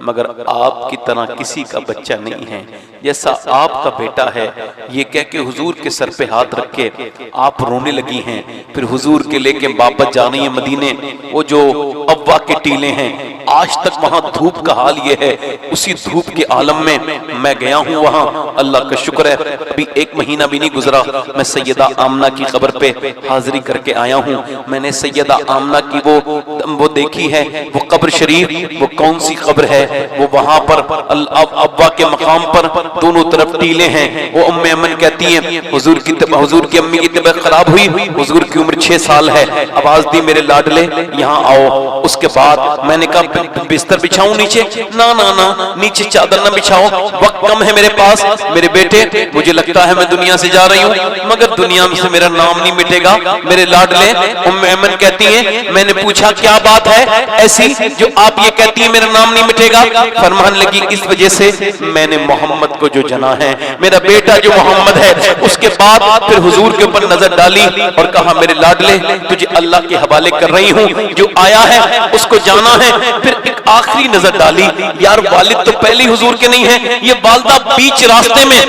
मगर आपकी तरह किसी का बच्चा नहीं है, जैसा आपका बेटा है। ये कह के हुजूर के सर पे हाथ रख के आप रोने लगी हैं। फिर हुजूर के लेके वापस जानी है मदीने। वो जो अव्वा के टीले हैं आज तक वहां धूप का हाल ये है। उसी धूप के आलम में मैं गया हूं वहां, अल्लाह का शुक्र है अभी 1 महीना भी नहीं गुजरा, मैं सैयदा आमना की कब्र पे हाजिरी करके आया हूं। मैंने सैयदा आमना की वो देखी है, वो कब्र शरीफ, वो कौन सी कब्र है, वो वहां पर अब्बा के मकाम पर दोनों तरफ टीले हैं। वो उम्मे अमन कहती हैं हुजूर की अम्मी की तबीयत खराब हुई, हुजूर की उम्र 6 साल है, आवाज दी मेरे लाडले यहाँ आओ। उसके बाद मैंने कहा बिस्तर बिछाऊं नीचे, ना ना ना नीचे चादर ना बिछाओ, वक्त कम है मेरे पास। मेरे बेटे मुझे लगता है मैं दुनिया से जा रही हूँ मगर दुनिया में से मेरा नाम नहीं मिटेगा, मेरे लाडले। उम्मे अमन कहती हैं मैंने पूछा क्या बात है ऐसी जो आप ये कहती है मेरा नाम नहीं मिटेगा? फरमान लगी इस वजह से मैंने मोहम्मद को जो जना है, मेरा बेटा जो मोहम्मद है। उसके बाद फिर हुजूर के ऊपर नजर डाली और कहा मेरे लाडले तुझे अल्लाह के हवाले कर रही हूँ, जो आया है उसको जाना है। फिर एक आखिरी नजर डाली, यार वालिद तो पहले ही हुजूर के नहीं है, ये वालदा बीच रास्ते में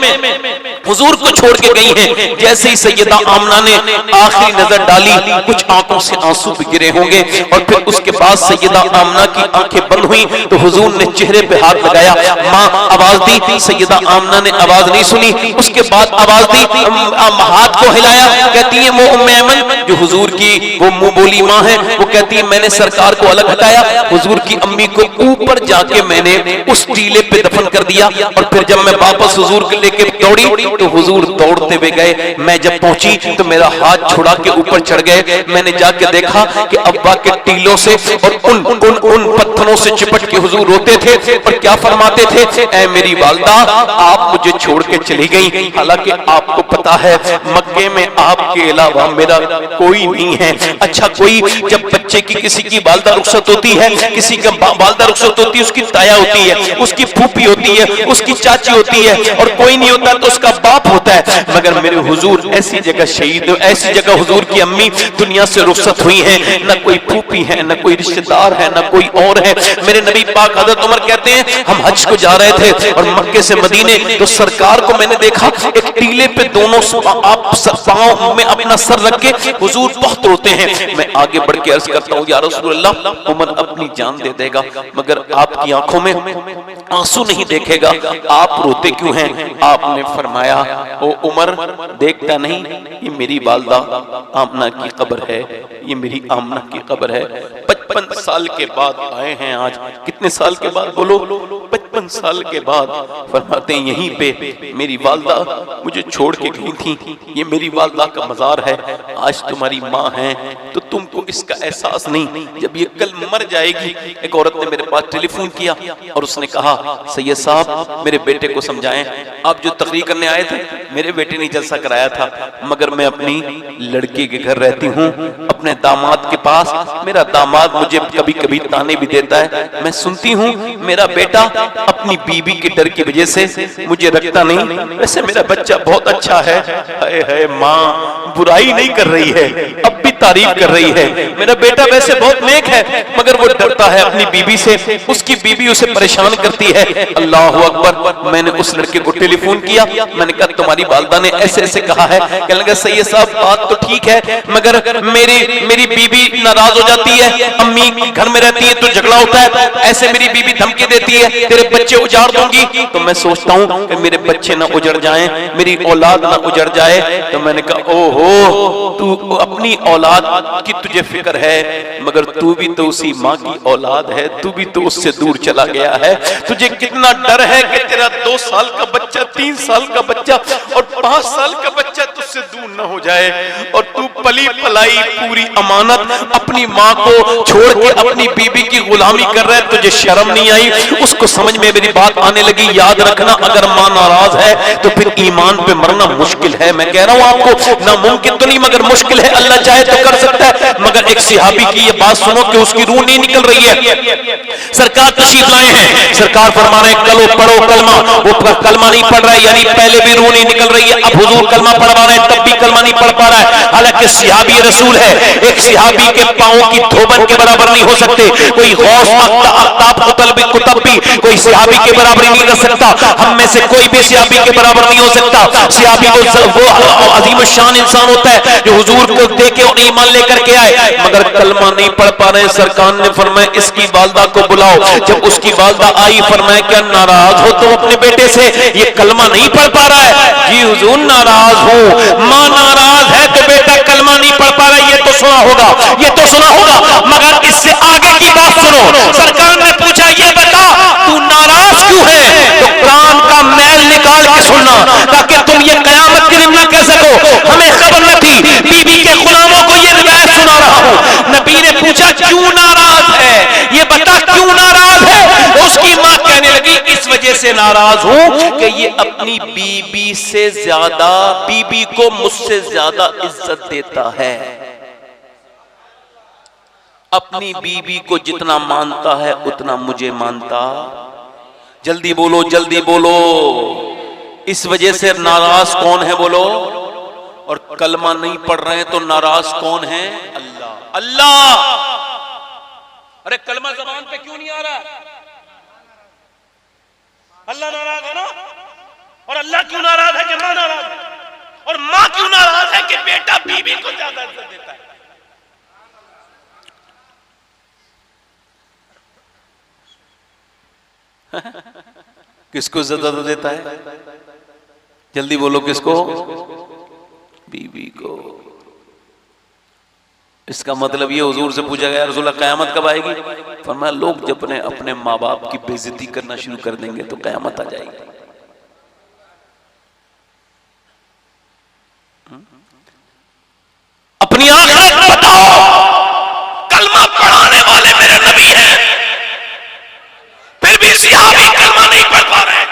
हुजूर को छोड़ के गई हैं। जैसे ही सैयदा आमना ने आखिरी नजर डाली, कुछ आंखों से आंसू भी गिरे होंगे और फिर उसके बाद सैयदा आमना की आंखें बंद हुई तो हुजूर ने चेहरे पे हाथ लगाया, माँ आवाज दी। सैयदा आमना ने आवाज नहीं सुनी, उसके बाद आवाज दी, हाथ को हिलाया। कहती है वो उम्मे अमन जो हुजूर की वो मुंह बोली माँ है, वो कहती है मैंने सरकार को अलग हटाया, हुजूर की अम्मी को ऊपर जाके मैंने उस टीले पे दफन कर दिया। और फिर जब मैं वापस हुजूर के लेके दौड़ी तो हुजूर दौड़ते हुए गए। मैं जब पहुंची तो मेरा हाथ छुड़ा के ऊपर चढ़ गए। मैंने जाके देखा कि अब्बा के टीलों से और उन पत्थरों से चिपट के हुजूर रोते थे और क्या फरमाते थे, ऐ मेरी वालदा आप मुझे छोड़ के चली गई। हालांकि आपको पता है मक्के में आपके अलावा मेरा कोई नहीं है। अच्छा कोई जब बच्चे की किसी की वालदा रुखसत होती है, किसी का वालदा रुखसत होती है, उसकी ताया होती है, उसकी फूफी होती है, उसकी चाची होती है और कोई नहीं होता तो उसका बाप होता है। मगर मेरे हुजूर ऐसी जगह शहीद, ऐसी जगह हुजूर की अम्मी दुनिया से रुखसत हुई है, न कोई फूफी है, न कोई रिश्तेदार है, न कोई और है। मेरे नबी पाक हजरत उमर कहते हैं हम हज को जा रहे थे और मक्के से मदीने, तो सरकार को मैंने देखा एक टीले पे दोनों आप पांव में अपना सर रख के हुजूर बहुत रोते हैं। मैं आगे बढ़ के अर्ज करता हूँ या रसूल अल्लाह उमर अपनी जान दे देगा मगर आपकी आंखों में आंसू नहीं देखेगा, आप रोते क्यों हैं? आपने फरमाया ओ उमर देखता नहीं ये मेरी वालदा आमना की कब्र है, ये मेरी आमना की कब्र है। 55 साल के बाद आए हैं आज, कितने साल के बाद बोलो? 55 साल के बाद। फरमाते हैं यहीं पे मेरी वालदा मुझे छोड़ के गई थी, ये मेरी वालदा का मजार है। आज तुम्हारी माँ है तो तुमको इसका एहसास नहीं, जब ये कल मर जाएगी। एक औरत ने मेरे पास टेलीफोन किया और उसने कहा सैयद साहब मेरे बेटे को समझाएं, आप जो तकरीर करने आए थे मेरे बेटे ने जलसा कराया था मगर मैं अपनी लड़की के घर रहती हूँ, अपने दामाद के पास। मेरा दामाद मुझे कभी कभी ताने भी देता है, मैं सुनती हूँ। मेरा बेटा अपनी बीबी के डर की वजह से मुझे रखता नहीं। वैसे मेरा बच्चा बहुत अच्छा है, हाय माँ बुराई नहीं कर रही है, अब भी तारीफ कर रही है। मेरा बेटा वैसे बहुत नेक है मगर वो डरता है अपनी बीबी से, उसकी बीबी उसे परेशान करती है। अल्लाह अकबर। मैंने उस लड़के को टेलीफोन किया, मैंने कहा तुम्हारी वालदा ने ऐसे ऐसे कहा है। कहने लगा सैयद साहब बात तो ठीक है मगर मेरी बीबी नाराज हो जाती है, अम्मी घर में रहती है तो झगड़ा होता है, ऐसे मेरी बीबी धमकी देती है तेरे बच्चे उजाड़ दूंगी। तो मैं सोचता हूँ कि मेरे बच्चे ना उजड़ जाएं, मेरी औलाद ना उजड़ जाए। तो मैंने कहा ओहो तू अपनी औलाद की तुझे फिक्र है मगर तू भी तो उसी माँ की औलाद है, तू भी तो उससे दूर चला गया है। तुझे कितना डर है कि तेरा 2 साल का बच्चा, 3 साल का बच्चा और 5 साल का बच्चा तुझसे दूर न हो जाए और तू पली पलाई पूरी अमानत अपनी माँ को छोड़ के अपनी बीबी की गुलामी कर रहा है, तुझे शर्म नहीं आई? उसको समझ में मेरी बात आने लगी। याद रखना अगर माँ नाराज है तो फिर ईमान पे मरना मुश्किल है। मैं कह रहा हूँ आपको नामुमकिन तो नहीं मगर मुश्किल है, अल्लाह चाहे तो कर सकता है। मगर एक सिहाबी की ये बात सुनो कि उसकी रूह नहीं निकल रही है। सरकार तशरीफ लाए हैं, सरकार फरमा रहे कलो पढ़ो कलमा, वो कलमा नहीं पढ़ रहा है, यानी पहले भी रूह नहीं निकल रही है। अब हुजूर कलमा पढ़वा रहे हैं तब भी कलमा नहीं पढ़ पा रहा है। हालांकि सिहाबी रसूल है, एक सिहाबी के पांव की धोबन के बराबर नहीं हो सकते, कोई गौस आफ्ताब कुतुब भी कोई सिहाबी के बराबर नहीं कर सकता, हम में से कोई भी सिहाबी के बराबर नहीं हो सकता। सिहाबी वो अजीम शान इंसान होता है जो हुजूर को देखे और ईमान लेकर के आए, मगर कलमा नहीं पढ़ पा रहे। सरकार ने फरमाया इसकी वालदा को बुलाओ। जब उसकी वालदा आई, फरमाया क्या नाराज हो तुम अपने बेटे से, ये कलमा नहीं पढ़ पा रहा है? जी हुजूर नाराज हूं। मां नाराज है तो बेटा कलमा नहीं पढ़ पा रहा है, ये तो सुना होगा, ये तो सुना होगा, मगर इससे आगे की बात सुनो। सरकार ने पूछा ये बता तू नाराज क्यों है? तो कान का मैल निकाल के सुनना, ताकि तुम ये कयामत के दिन ना कह सको हमें खबर न थी। बीबी के गुलामों को ये रिवायत सुना रहा हूं। नबी ने पूछा क्यों नाराज है, ये बता क्यों नाराज है? उसकी मां कहने लगी इस वजह से नाराज हूं कि ये अपनी बीबी से ज्यादा, बीबी को मुझसे ज्यादा इज्जत देता है। अपनी बीबी को जितना मानता है उतना मुझे मानता। जल्दी बोलो, जल्दी बोलो। इस वजह से नाराज कौन है बोलो? और कलमा नहीं पढ़ रहे हैं तो नाराज कौन है? अल्लाह। अल्लाह। अरे कलमा जबान पे क्यों नहीं आ रहा? अल्लाह नाराज है ना। और अल्लाह क्यों नाराज है कि मां नाराज है? और मां क्यों नाराज है कि बेटा बीबी को ज्यादा इज्जत देता है? किसको ज्यादा देता है? जल्दी बोलो किसको? बीबी को। इसका मतलब ये हुजूर से पूछा गया रसूलुल्लाह क़यामत कब आएगी? फरमाया लोग जब अपने माँ बाप की बेइज्जती करना शुरू कर देंगे तो क़यामत आ जाएगी। अपनी आखिरत बताओ। कलमा पढ़ाने वाले मेरे नबी हैं, फिर भी सिहाबी कलमा नहीं पढ़ पा रहे।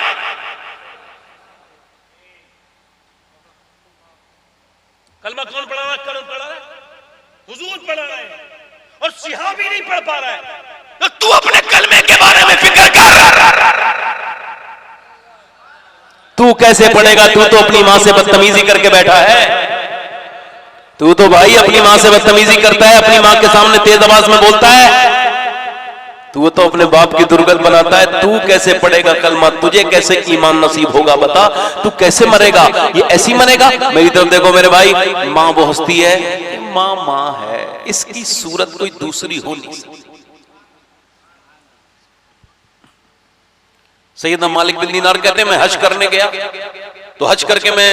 कलमा कौन पढ़ा रहा है? कौन पढ़ा रहा है? हुजूर पढ़ा रहे हैं, और सिहाबी नहीं पढ़ पा रहा है। तो तू अपने कलमे के बारे में फिक्र कर। तू कैसे पढ़ेगा? तू तो अपनी मां से बदतमीजी करके बैठा है। तू तो भाई अपनी मां से बदतमीजी करता है, अपनी मां के सामने तेज आवाज में बोलता है। तू तो अपने बाप की दुर्गत बनाता है। तू कैसे पढ़ेगा कलमा? तुझे कैसे ईमान नसीब होगा? बता, तू कैसे मरेगा? ये ऐसी मरेगा? मेरी तरफ देखो मेरे भाई, मां वो हस्ती है, मां मां है, इसकी सूरत कोई दूसरी हो नहीं सकती। सैयदना मालिक बिन दीनार कहते हैं मैं हज करने गया, तो हज करके मैं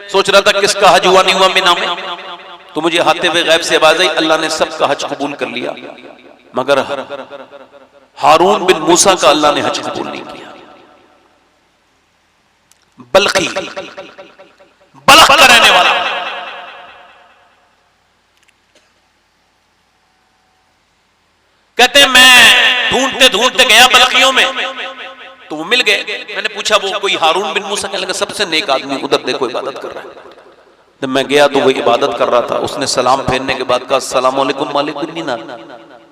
सोच रहा था किसका हज हुआ नहीं हुआ मिना में, तो मुझे हाथे हुए गैब से आवाज आई अल्लाह ने सबका हज कबूल कर लिया, मगर हारून बिन मूसा का अल्लाह ने हज कबूल नहीं किया। बल्कि बलख का रहने वाला कहते हैं मैं ढूंढते ढूंढते गया बलखियों में, तो वो मिल गए। मैंने पूछा वो कोई हारून बिन मूसा, कहने लगा सबसे नेक आदमी, उधर देखो इबादत कर रहा है। जब मैं गया तो वो इबादत कर रहा था। उसने सलाम फेरने के बाद कहा अस्सलाम वालेकुम मालिक बिन दीनार।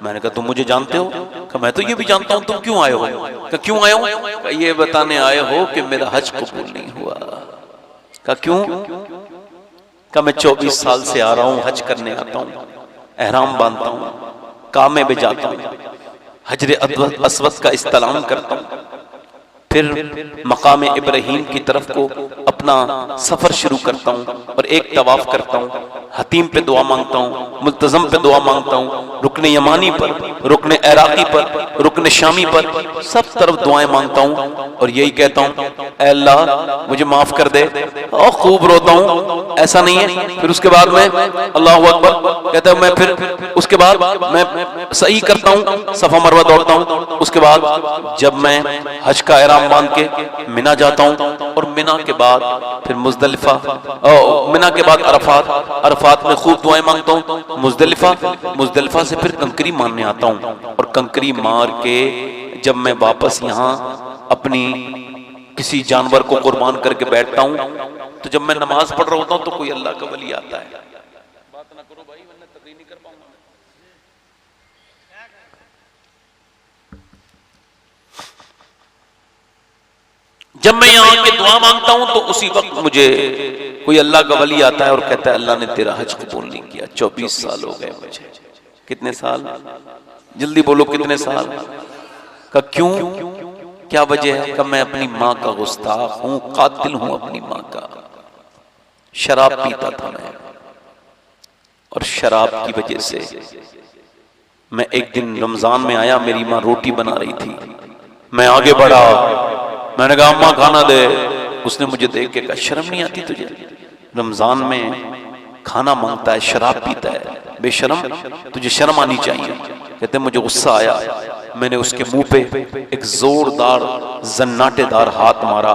मैंने कहा तुम मुझे जानते हो? कहा मैं तो ये भी जानता हूं, तुम क्यों आए हो? कहा क्यों आए हो? कहा ये बताने आए हो कि मेरा हज कबूल नहीं हुआ। कहा क्यों? कहा मैं 24 साल से आ रहा हूं, हज करने आता हूं, एहराम बांधता हूं, कामे में जाता हूं, हजरे अस्वद का इस्तलाम करता हूं, फिर मकाम इब्राहीम की तरफ को अपना सफर शुरू करता हूं और एक तवाफ करता हूं, हतीम पे दुआ मांगता हूं, मुल्तजम पे दुआ मांगता हूं, रुकने यमानी पर, रुकने इराकी पर, रुकने शामी पर, सब तरफ दुआएं मांगता हूं और यही कहता हूं ऐ अल्लाह मुझे माफ कर दे। और खूब रोता हूं, ऐसा नहीं है। फिर उसके बाद में अल्लाहु अकबर कहता हूं, मैं फिर उसके बाद मैं सही करता हूं, सफा मरवा दौड़ता हूं। उसके बाद जब मैं हज का एहराम बांध के मिना जाता हूं और मिना के बाद फिर मुजदलिफा, मिना के बाद अरफात, अरफात में खूब दुआएं मांगता हूं, मुजदलिफा से फिर कंकरी मारने आता हूं और कंकरी मार के जब मैं वापस यहाँ अपनी किसी जानवर को कुर्बान करके बैठता हूं, तो जब मैं नमाज पढ़ रहा होता हूं तो कोई अल्लाह का वली आता है। बात ना करो भाई, वरना तकरीर नहीं कर पाऊंगा। जब मैं यहाँ के दुआ मांगता हूं तो उसी वक्त मुझे कोई अल्लाह का वली आता है और कहता है अल्लाह ने तेरा हज कबूल नहीं किया, 24 साल हो गए मुझे। कितने साल? जल्दी बोलो कितने साल? का क्यों, क्या वजह है? का मैं अपनी माँ का गुस्ताख हूं, कातिल हूं अपनी माँ का। शराब पीता था मैं, और शराब की वजह से मैं एक दिन रमजान में आया, मेरी माँ रोटी बना रही थी, मैं आगे बढ़ा, मैंने कहा अम्मा खाना दे। उसने मुझे देख के कहा शर्म नहीं आती तुझे? रमजान में खाना मांगता है, शराब पीता है, बेशर्म, तुझे शर्म आनी चाहिए। कहते मुझे गुस्सा आया, मैंने उसके मुंह पे एक जोरदार जन्नाटेदार हाथ मारा।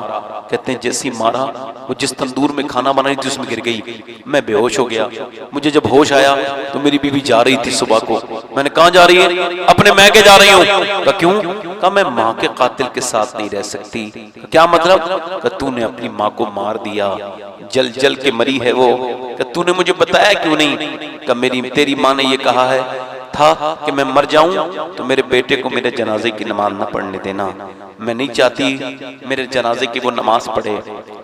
कहते हैं जैसी मारा, वो जिस तंदूर में खाना बनाई थी उसमें गिर गई, मैं बेहोश हो गया। मुझे जब होश आया तो मेरी बीवी जा रही थी सुबह को। मैंने कहा जा रही है? अपने मैके जा रही हूँ। कहा क्यों? कहा मैं माँ के कातिल के साथ नहीं रह सकती। क्या मतलब? कहा तूने अपनी माँ को मार दिया, जल जल के मरी है वो। कहा तूने मुझे बताया क्यों नहीं? कहा मेरी तेरी माँ ने ये कहा है था कि मैं मर जाऊं तो मेरे बेटे को मेरे जनाजे की नमाज न पढ़ने देना, मैं नहीं चाहती मेरे जनाजे की वो नमाज पढ़े।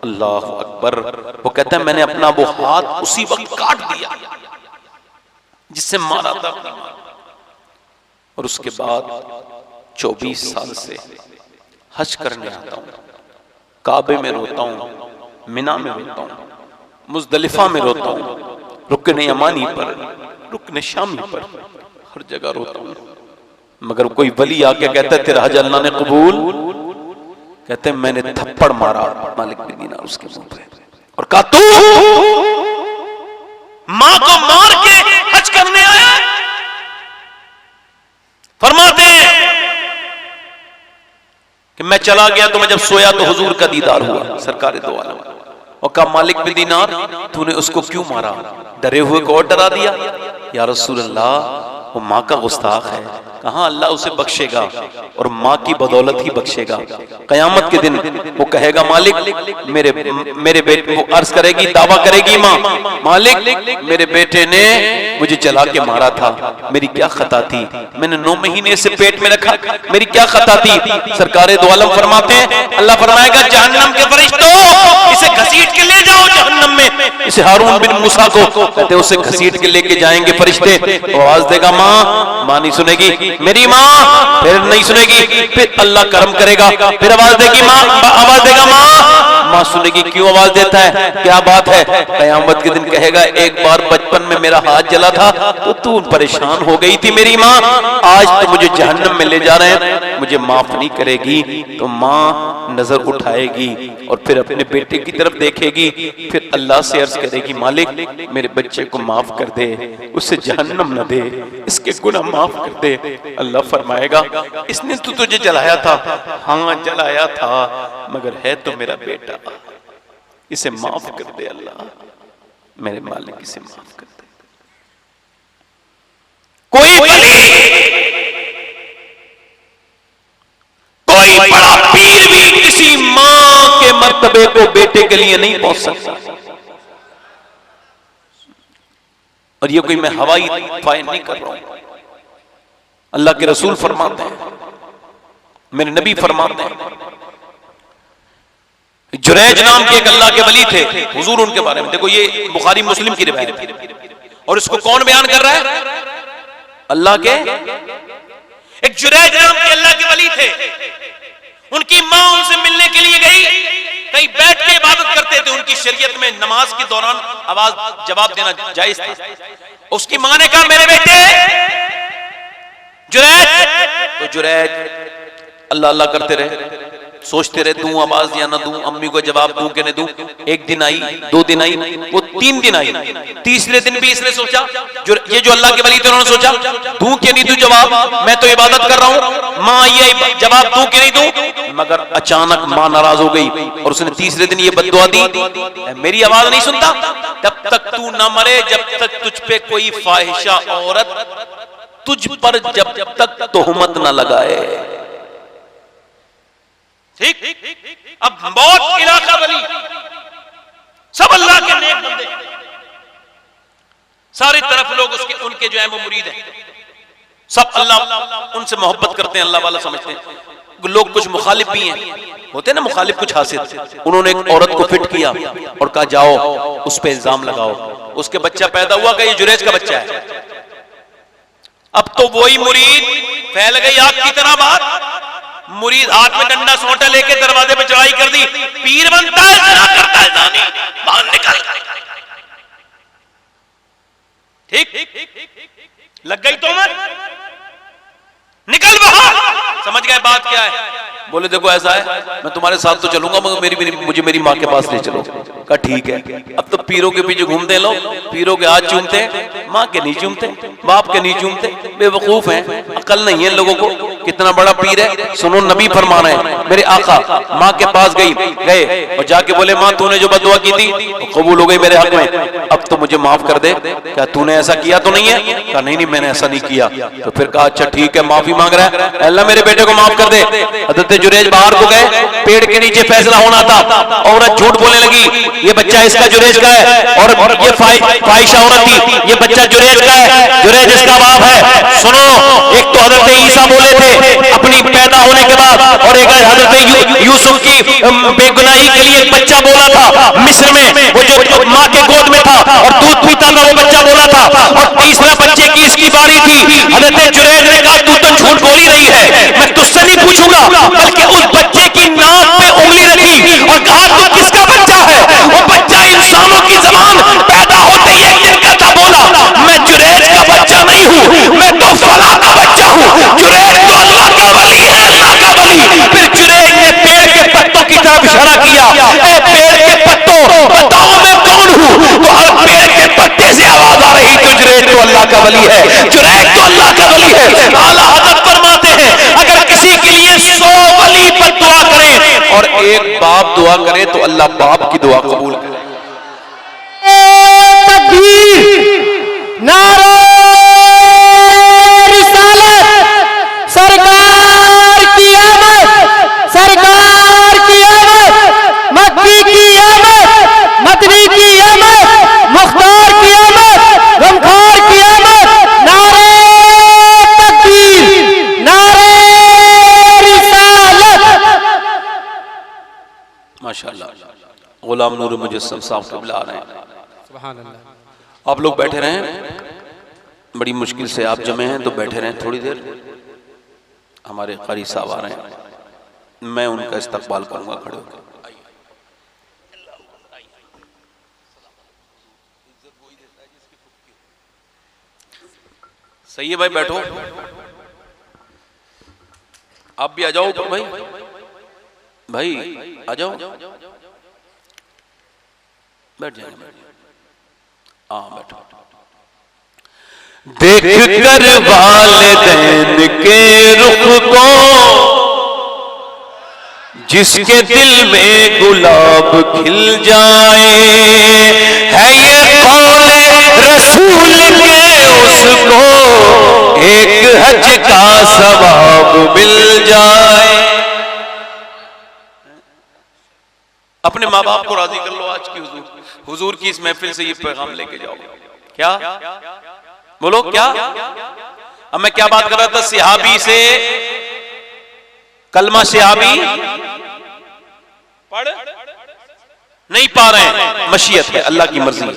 अल्लाह अकबर। वो कहता है मैंने अपना वो हाथ उसी वक्त काट दिया जिससे मारा था, और उसके बाद 24 साल से हज करने आता हूं, काबे में रोता हूं, मिना में रोता हूं, मुजदलिफा में रोता हूं, रुकने यमानी पर, रुकने शामी पर, हर जगह रोता हूं। मगर कोई वली आके कहता है तेरा हज अल्लाह ने कबूल, कहते हैं मैंने थप्पड़ मारा मालिक बिन दीनार उसके मुंह पे और कहा तू मां को मार के हज करने आया? फरमाते हैं कि मैं चला गया तो मैं जब सोया तो हुजूर का दीदार हुआ सरकार दो आलम, और कहा मालिक बिन दीनार तूने उसको क्यों मारा? डरे हुए को और डरा दिया? या रसूल अल्लाह वो माँ का गुस्ताख है। कहाँ अल्लाह उसे बख्शेगा, और माँ की बदौलत ही बख्शेगा। कयामत के दिन वो कहेगा मालिक मेरे बेटे, वो अर्ज करेगी, दावा करेगी माँ, मालिक मेरे बेटे ने मुझे जला के मारा था, मेरी क्या खता थी? मैंने 9 महीने से पेट में रखा, मेरी क्या खता थी? सरकारे दो आलम फरमाते हैं अल्लाह फरमाएगा जहन्नम के फरिश्तों इसे घसीट के ले जाओ जहन्नम में। इसे हारून बिन मूसा को कहते उसे घसीट के लेके जाएंगे फरिश्ते। आवाज देगा माँ नहीं सुनेगी, मेरी माँ, फिर नहीं सुनेगी, फिर अल्लाह करम करेगा, फिर आवाज देगी माँ, आवाज देगा माँ सुनेगी। क्यों आवाज देता है? क्या बात है? कयामत के दिन कहेगा एक बार बचपन में मेरा हाथ जला था तो तू परेशान हो गई थी मेरी माँ, आज तो मुझे जहन्नम में ले जा रहे हैं, मुझे माफ नहीं करेगी। तो माँ नजर उठाएगी और फिर अपने बेटे की तरफ देखेगी, फिर अल्लाह से अर्ज करेगी मालिक मेरे बच्चे को माफ कर दे, उसे जहन्नम न दे, इसके गुनाह माफ कर दे। अल्लाह फरमाएगा इसने तो तुझे जलाया था, हाँ जलाया था, मगर है तो मेरा बेटा, इसे माफ कर दे अल्लाह, मेरे मालिक इसे माफ कर दे। कोई बड़ा पीर भी किसी मां के मर्तबे को बेटे के लिए नहीं पहुंच सकता। और ये कोई मैं हवाई फाइन नहीं कर रहा हूं, अल्लाह के रसूल फरमाते हैं, मेरे नबी फरमाते हैं। जुरैज नाम के एक अल्लाह के वली थे, हुजूर उनके बारे में, देखो ये बुखारी मुस्लिम की रिवायत है, और इसको कौन बयान कर रहा है? अल्लाह के एक जुरैज नाम के अल्लाह के वली थे, उनकी मां उनसे मिलने के लिए गई, कहीं बैठ के इबादत करते थे, उनकी शरीयत में नमाज के दौरान आवाज जवाब देना जायज था। उसकी मां ने कहा मेरे बेटे जुरैज, तो जुरैज अल्लाह अल्लाह करते रहे, सोचते रहे दूं आवाज या ना दूं, अम्मी को जवाब दूं कि नहीं दूं। एक दिन आई, 2 दिन आई, वो 3 दिन आई, तीसरे दिन भी इसने सोचा, ये जो अल्लाह के वली थे उन्होंने सोचा दूं कि नहीं दूं जवाब, मैं तो इबादत कर रहा हूं, मां ये जवाब दूं कि नहीं दूं। मगर अचानक मां नाराज हो गई और उसने तीसरे दिन ये बद्दुआ दी, मेरी आवाज नहीं सुनता, तब तक तू ना मरे जब तक तुझ पे कोई फाहिशा औरत तुझ पर जब तक तोहमत ना लगाए। ठीक, अब मौत इलाका वली, सब अल्लाह के नेक बंदे, सारी तरफ लोग उसके उनके जो है वो मुरीद हैं, सब अल्लाह उनसे मोहब्बत करते हैं, अल्लाह वाला समझते हैं। लोग कुछ मुखालिफ भी हैं, होते हैं ना मुखालिफ कुछ हासिल, उन्होंने एक औरत को फिट किया और कहा जाओ उस पे इल्जाम लगाओ, उसके बच्चा पैदा हुआ कि ये जुरैज का बच्चा है। अब तो वही मुरीद फैल गई आग की तरह बात, मुरीद हाथ में डंडा सोटा लेके दरवाजे पे चढ़ाई कर दी, पीर बनता है ज़िना करता है ज़ानी, बाहर निकल। ठीक लग गई तो निकल बाहर। समझ गए बात क्या है? बोले देखो ऐसा है, मैं तुम्हारे साथ तो चलूंगा मगर मुझे मेरी माँ के पास ले चलो। कहा ठीक है। अब तो पीरों के पीछे घूमते लोग, पीरों के हाथ चूमते, माँ के नहीं चूमते, बाप के नहीं चूमते, बेवकूफ हैं, अकल नहीं है इन लोगों को। कितना बड़ा पीर है, सुनो नबी फरमाना है, मेरे आका माँ के पास गए और जाके बोले माँ तूने जो बददुआ की थी तो कबूल हो गई मेरे हक में, अब तो मुझे माफ कर दे। क्या तूने ऐसा किया तो नहीं है? कहा नहीं मैंने ऐसा नहीं किया। तो फिर कहा अच्छा ठीक है, माफी मांग रहा है, अल्लाह मेरे बेटे को माफ कर दे। हज़रत जुरैज बाहर को गए, पेड़ के नीचे फैसला होना था, औरत झूठ बोलने लगी ये बच्चा इसका जुरैज का है, और ये फाहिशा औरत थी, ये बच्चा जुरैज का है, जुरैज इसका बाप है। सुनो, एक तो हज़रत ईसा बोले थे अपनी पैदा होने के बाद, और एक हज़रत यूसुफ की बेगुनाही के लिए एक बच्चा बोला था मिस्र में, वो जो माँ के गोद में था और दूध पीता था, वो बच्चा बोला था। और तीसरा बच्चे की इसकी बारी थी, हज़रत जुरैज ने कहा तू तो झूठ बोल ही रही है, मैं तुझसे नहीं पूछूंगा, बल्कि उस बच्चे की नाक पे उंगली रखी और कहा तू किसका बच्चा है? वो बच्चा इंसानों की जबान पैदा होते ही एक दिन का था, बोला मैं जुरैज का बच्चा नहीं हूँ, मैं तो फला का बच्चा हूँ। जुरैज तो अल्लाह का वली है, अल्लाह का वली। फिर जुरैज ने पेड़ के पत्तों की तरफ इशारा किया, ए पेड़ के पत्तों बताओ मैं कौन हूँ? तो हर पेड़ के पत्ते से आवाज आ रही तो जुरैज तो अल्लाह का वली है, जुरैज तो अल्लाह का वली है। आला हज़रत फरमाते हैं अगर किसी के लिए 100 वली पर दुआ करें और एक बाप दुआ करे तो अल्लाह बाप की दुआ कबूल करे। नारे रिसालत, सरकार की आमद, सरकार की आमद, मक्की की आमद, मदनी की आमद, मुख्तार की आमद, गमखार की आमद। नारे तकबीर, नारे रिसालत। माशाअल्लाह, गुलाम नूर मुजस्सम साहब क़िबला आ रहे हैं। सुभान अल्लाह। आप लोग बैठे रहें, बड़ी मुश्किल से आप जमे हैं तो बैठे रहें थोड़ी देर। हमारे कारी साहब आ रहे हैं, मैं उनका इस्तकबाल करूंगा खड़े होकर। सही है भाई, बैठो। आप भी आ जाओ ऊपर भाई, भाई आ जाओ, बैठ जाएंगे। हाँ बैठो। देख कर वालिदैन के रुख को, जिसके दिल में गुलाब खिल जाए, है ये कौले रसूल के उसको एक हज का सवाब मिल जाए। अपने माँ बाप को राजी कर लो आज की हुजूर की इस महफिल से ये पैगाम लेके जाओ। क्या बोलो क्या? अब मैं क्या बात कर रहा था? सिहाबी से कलमा सिहाबी पढ़ नहीं पा रहे हैं, मशीयत है, अल्लाह की मर्जी है।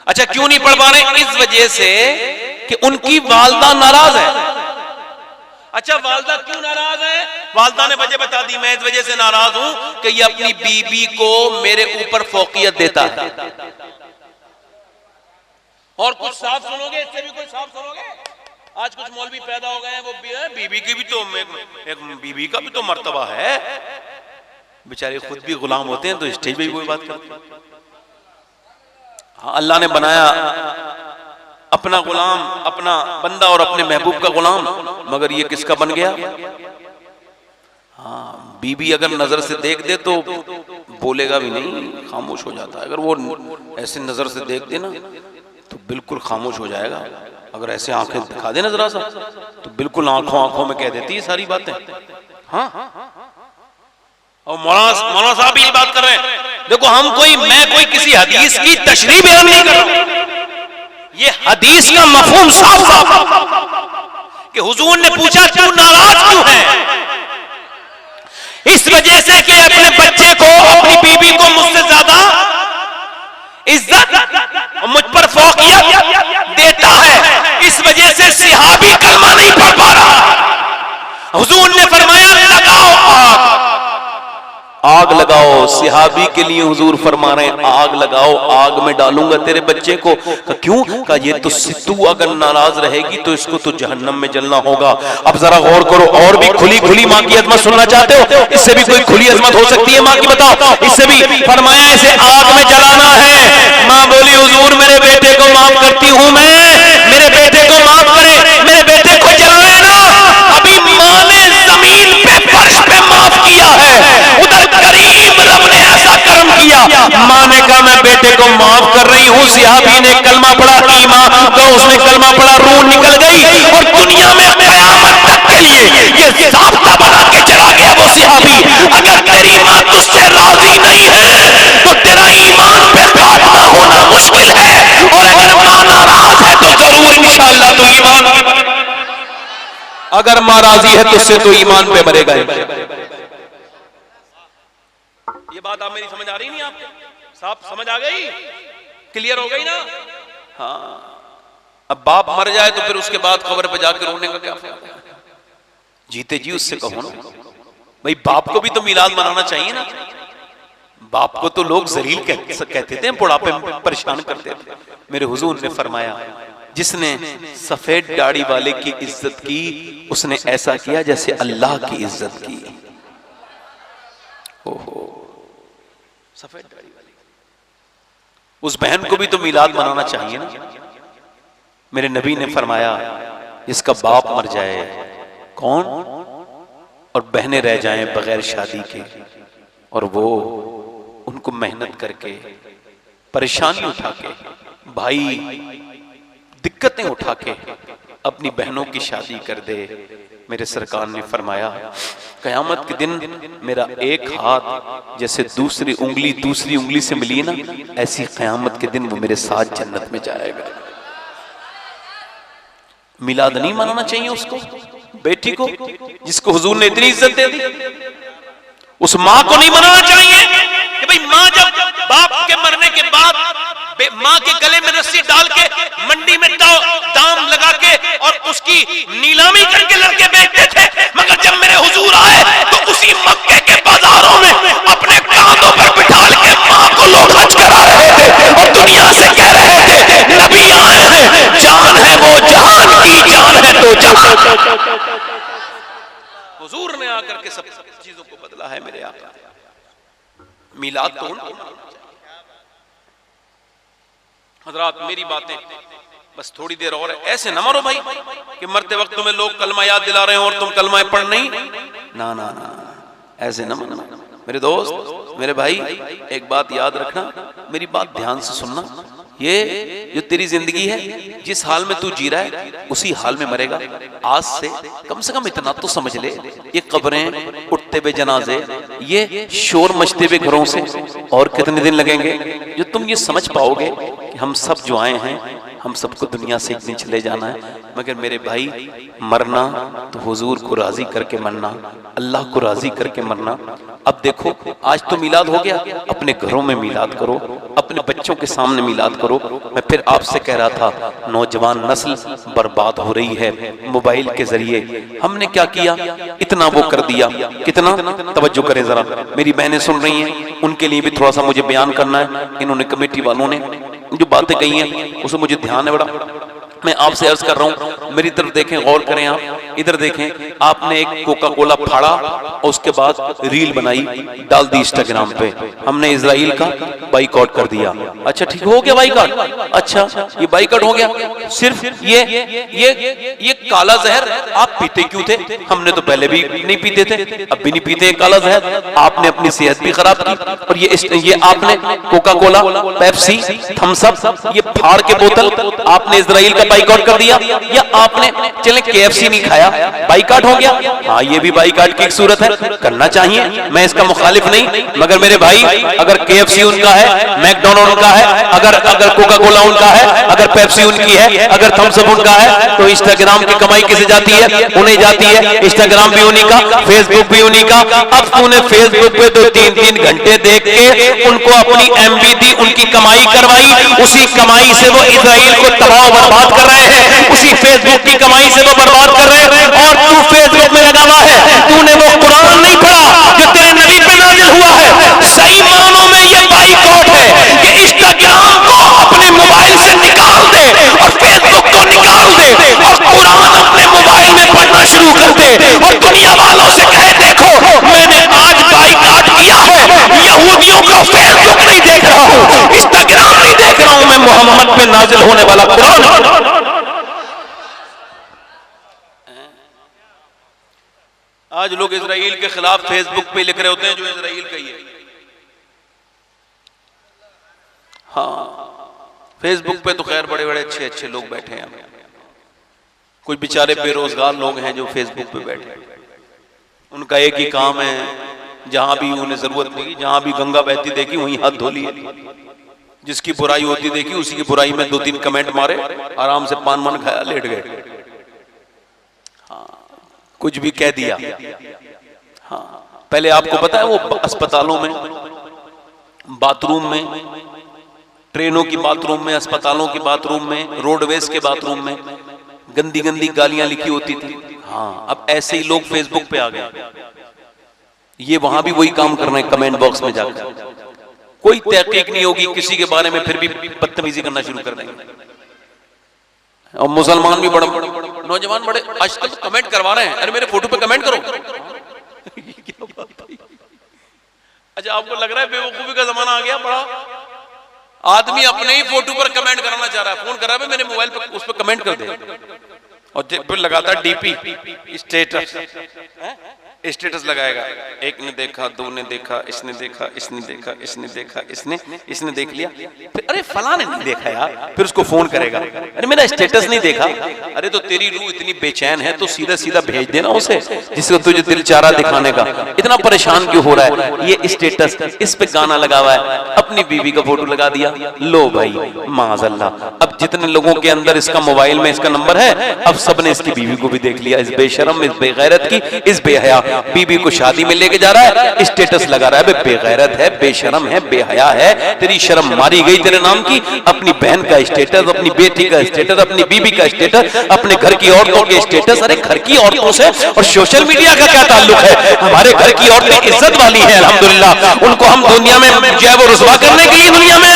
अच्छा क्यों नहीं पढ़ पा रहे? इस वजह से कि उनकी वालदा नाराज है। अच्छा वालदा क्यों नाराज है? वालदा ने वजह बता दी, मैं इस वजह से नाराज हूं कि ये अपनी बीबी को मेरे ऊपर फौकियत देता है। और कुछ साफ सुनोगे, इससे भी कुछ साफ सुनोगे। आज कुछ मौलवी पैदा हो गए हैं, वो बीबी की भी तो एक बीबी का भी तो मर्तबा है। बेचारे खुद भी गुलाम होते हैं तो स्टेज पे भी कोई बात करते हैं। हाँ अल्लाह ने बनाया अपना गुलाम, अपना बंदा और अपने महबूब का गुलाम, मगर ये किसका बन गया? हाँ बीबी अगर नजर से देख दे तो बोलेगा भी नहीं, खामोश हो जाता है। अगर वो ऐसे नजर से देख दे ना तो बिल्कुल खामोश हो जाएगा। अगर ऐसे आंखें दिखा दे ना जरा सा तो बिल्कुल आंखों आंखों में कह देती है सारी बातें। हाँ और मौलाना साहब भी ये बात कर रहे हैं। देखो मैं कोई किसी हदीस की तशरीह बयान नहीं कर रहा, ये हदीस का मफहूम साफ साफ कि हुजूर ने पूछा तू नाराज क्यों है? इस वजह से कि अपने बच्चे को, अपनी बीवी को मुझसे ज्यादा इज्जत, मुझ पर फौकियत देता है, इस वजह से सिहाबी कलमा नहीं पढ़ पा रहा। हुजूर ने फरमाया लगाओ आग लगाओ। सिहाबी के लिए हुजूर फरमा रहे हैं आग लगाओ, आग में डालूंगा तेरे बच्चे को। क्यों? कहा ये तो सिद्धू अगर नाराज रहेगी तो इसको तो जहन्नम में जलना होगा। अब जरा गौर करो, और भी खुली खुली माँ की अजमत सुनना चाहते हो? इससे भी कोई खुली अजमत हो सकती है माँ की? बताओ। इससे भी फरमाया इसे आग में जलाना है। माँ बोली हुजूर मेरे बेटे को माफ करती हूं मैं, मेरे बेटे को माफ करे, मेरे बेटे को जलाए ना। अभी माँ ने जमीन पे फर्श पे माफ किया है, उधर करीम रब ने ऐसा कर्म किया। माँ ने कहा मैं बेटे को माफ कर रही हूँ। सिहाबी ने कलमा पढ़ा, ईमान तो उसने कलमा पढ़ा, रूह निकल गई और दुनिया में कयामत तक के लिए ये ज़ाब्ता बना के चला गया वो सिहाबी। अगर तेरी माँ तुझसे राजी नहीं है तो तेरा ईमान पे खात्मा होना मुश्किल है, और अगर माँ नाराज है तो जरूर इंशाअल्लाह तो ईमान, अगर माँ राजी है तुझसे तो ईमान पे मरेगा। ये बात आप मेरी समझ आ रही नहीं? आपको साफ समझ आ गई? क्लियर हो गई ना? हाँ। अब बाप मर जाए तो फिर उसके बाद कब्र पे जाकर रोने का क्या फायदा? जीते जी उससे कहो ना भाई, बाप को भी तो मिलाद मनाना चाहिए ना। बाप को तो लोग जलील कहते थे, बुढ़ापे में परेशान करते थे। मेरे हुजूर ने फरमाया जिसने सफेद दाढ़ी वाले की इज्जत की उसने ऐसा किया जैसे अल्लाह की इज्जत की। ओहो, सफेद दाढ़ी वाली उस बहन को भी तो मिलाद मनाना चाहिए ना। मेरे नबी ने फरमाया इसका बाप मर जाए कौन और बहनें रह जाएं बगैर शादी के, और वो उनको मेहनत करके, परेशानी उठा के, भाई दिक्कतें उठा के अपनी बहनों की शादी कर दे। मेरे सरकार ने फरमाया कयामत के दिन मेरा एक हाथ जैसे दूसरी उंगली से मिली ना, ऐसी कयामत के दिन वो मेरे साथ जन्नत में जाएगा। मिलाद नहीं मनाना चाहिए उसको, बेटी को जिसको हुजूर ने इतनी इज्जत दे दी। उस माँ को नहीं मनाना चाहिए कि भाई माँ जब बाप के मरने के बाद माँ के गले में रस्सी डाल के मंडी में दाम लगा के और उसकी नीलामी करके लड़के बेचते थे, मगर जब मेरे हुजूर आए तो उसी मक्के के बाजारों में अपने कांधों पर बिठा के माँ को लोग हज करा रहे थे और दुनिया से कह रहे थे नबी आए हैं, जान है वो जहान की, जान है तो जहान। हुजूर ने आकर के सब चीजों को बदला है मेरे आका। मिलाद तो उनको। हजरात मेरी बातें बस थोड़ी देर और है, ऐसे न मरो भाई कि मरते वक्त तुम्हें लोग कलमा याद दिला रहे हो और तुम कलमा पढ़ नहीं। ना ना ना, ऐसे न मरना मेरे दोस्त, मेरे भाई। एक बात याद रखना, मेरी बात ध्यान से सुनना। ये जो तेरी जिंदगी है, जिस हाल में तू जी रहा है उसी हाल में मरेगा। आज से कम इतना तो समझ ले, ये कब्रें, उठते हुए जनाजे, ये शोर मचते हुए घरों से और कितने दिन लगेंगे जो तुम ये समझ पाओगे कि हम सब जो आए हैं हम सबको दुनिया से एक दिन चले जाना है। मगर मेरे भाई मरना तो हुजूर को राजी करके मरना, अल्लाह को राजी करके मरना। अब देखो आज तो मिलाद हो गया, अपने घरों में मिलाद करो, अपने बच्चों के सामने मिलाद करो। मैं फिर आपसे कह रहा था नौजवान नस्ल बर्बाद हो रही है मोबाइल के जरिए। हमने क्या किया, इतना वो कर दिया। कितना? तवज्जो करें जरा, मेरी बहनें सुन रही हैं, उनके लिए भी थोड़ा सा मुझे बयान करना है। इन्होंने कमेटी वालों ने जो बातें कही हैं उसमें मुझे ध्यान है बड़ा। मैं आपसे अर्ज कर रहा हूं, मेरी तरफ देखें, गौर करें, आप इधर देखें। आपने एक कोका कोला फाड़ा और उसके बाद रील बनाई, डाल दी इंस्टाग्राम पे। हमने इजराइल का बाइकआउट कर दिया। अच्छा ठीक हो गया बाइकआउट, अच्छा ये बाइकआउट हो गया। सिर्फ ये काला जहर आप पीते क्यों थे? हमने तो पहले भी नहीं पीते थे, अब भी नहीं पीते काला जहर। आपने अपनी सेहत भी खराब की और ये आपने Coca Cola, Pepsi, Thums Up, ये फाड़ के बोतल आपने इजराइल का बाइकआउट कर दिया, या आपने चले KFC नहीं खाया, बाइकआउट हो गया। हाँ, ये भी बाइकआउट की एक सूरत है, करना चाहिए, मैं इसका मुखालिफ नहीं। मगर मेरे भाई, अगर KFC उनका है, मैकडोनल्ड उनका है, अगर कोका कोला उनका है, अगर पेप्सी उनकी है, अगर थम्स अप उनका है, तो इंस्टाग्राम की कमाई किसे जाती है? उन्हें जाती है। इंस्टाग्राम भी उन्हीं का, फेसबुक भी उन्हीं का। अब तूने फेसबुक पे तो 3-3 घंटे देख के उनको अपनी MB दी, उनकी कमाई करवाई, उसी कमाई से वो इजराइल को तबाह बर्बाद कर रहे हैं, उसी फेसबुक की कमाई से वो बर्बाद कर रहे हैं। और तू फेसबुक में लगा हुआ है, तूने वो कुरान नहीं पढ़ा जो तेरे नबी पे नाजिल हुआ है। सही मानों में ये बाइकआउट है कि इंस्टाग्राम को अपने मोबाइल से निकाल दे और फेसबुक को निकाल दे और कुरान अपने मोबाइल में पढ़ना शुरू कर दे और दुनिया वालों से कहे, देखो मैंने आज बाइकआउट किया है, यहूदियों का फेसबुक नहीं देख रहा हूं, इंस्टाग्राम नहीं देख रहा हूं, मैं मोहम्मद पे नाजिल होने वाला कुरान। आज लोग इजराइल के खिलाफ फेसबुक पे लिख रहे होते हैं जो इजराइल का ही है। हाँ, फेसबुक पे तो खैर बड़े बड़े अच्छे अच्छे लोग बैठे हैं, कुछ बेचारे बेरोजगार लोग हैं जो फेसबुक पे बैठे हैं। उनका एक ही काम है, जहां भी उन्हें जरूरत नहीं, जहां भी गंगा बहती देखी वहीं हाथ धो लिए, जिसकी बुराई होती देखी उसी की बुराई में 2-3 कमेंट मारे, आराम से पान मन खाया, लेट गए। हाँ, कुछ भी कह दिया। हाँ, पहले आपको पता है वो अस्पतालों में, बाथरूम में, ट्रेनों की बाथरूम में, अस्पतालों की बाथरूम में, रोडवेज के बाथरूम में गंदी गंदी गालियां लिखी होती थी। हाँ, अब ऐसे ही लोग फेसबुक पे आ गए, ये वहां भी वही काम कर रहे हैं, कमेंट बॉक्स में जाकर कोई तहकीक नहीं होगी किसी के बारे में, फिर भी बदतमीजी करना शुरू कर देंगे। और मुसलमान भी बड़े नौजवान बड़े आजकल तो कमेंट करवा रहे हैं, अरे मेरे फोटो पे कमेंट करो। अच्छा, आपको लग रहा है बेवकूफी का जमाना आ गया? बड़ा आदमी अपने ही फोटो पर कमेंट कराना चाह रहा है, फोन कर रहा है, मेरे मोबाइल पर उस पर कमेंट कर दे, और फिर लगाता है DP स्टेटस लगाएगा, एक ने देखा, 2 ने देखा, इसने देखा, इसने देखा, इसने देखा, इसने देख लिया, फिर अरे फलां ने नहीं देखा यार, फिर उसको फोन करेगा, अरे मेरा स्टेटस नहीं देखा। अरे तो तेरी रूह इतनी बेचैन है तो सीधा सीधा भेज देना उसे, जिसको तुझे दिल चाह रहा दिखाने का, इतना परेशान क्यों हो रहा है? ये स्टेटस, इस पे गाना लगा हुआ है, अपनी बीवी का फोटो लगा दिया, लो भाई माज़अल्लाह। अब जितने लोगों के अंदर इसका मोबाइल में इसका नंबर है, अब सबने इसकी बीवी को भी देख लिया, इस बेशरम, इस बेगैरत की, इस बेहया बीबी को शादी में लेके जा रहा है, स्टेटस लगा रहा है, बेगैरत है, बेशरम है, बेहया है, तेरी शर्म मारी गई तेरे नाम की। अपनी बहन का स्टेटस, अपनी बेटी का स्टेटस, अपनी बीबी का स्टेटस, अपने घर की औरतों के स्टेटस। अरे घर की औरतों से और सोशल मीडिया का क्या ताल्लुक है? हमारे घर की औरतें इज्जत वाली है अल्हम्दुलिल्लाह, उनको हम दुनिया में जो है वो रुसवा करने के लिए दुनिया में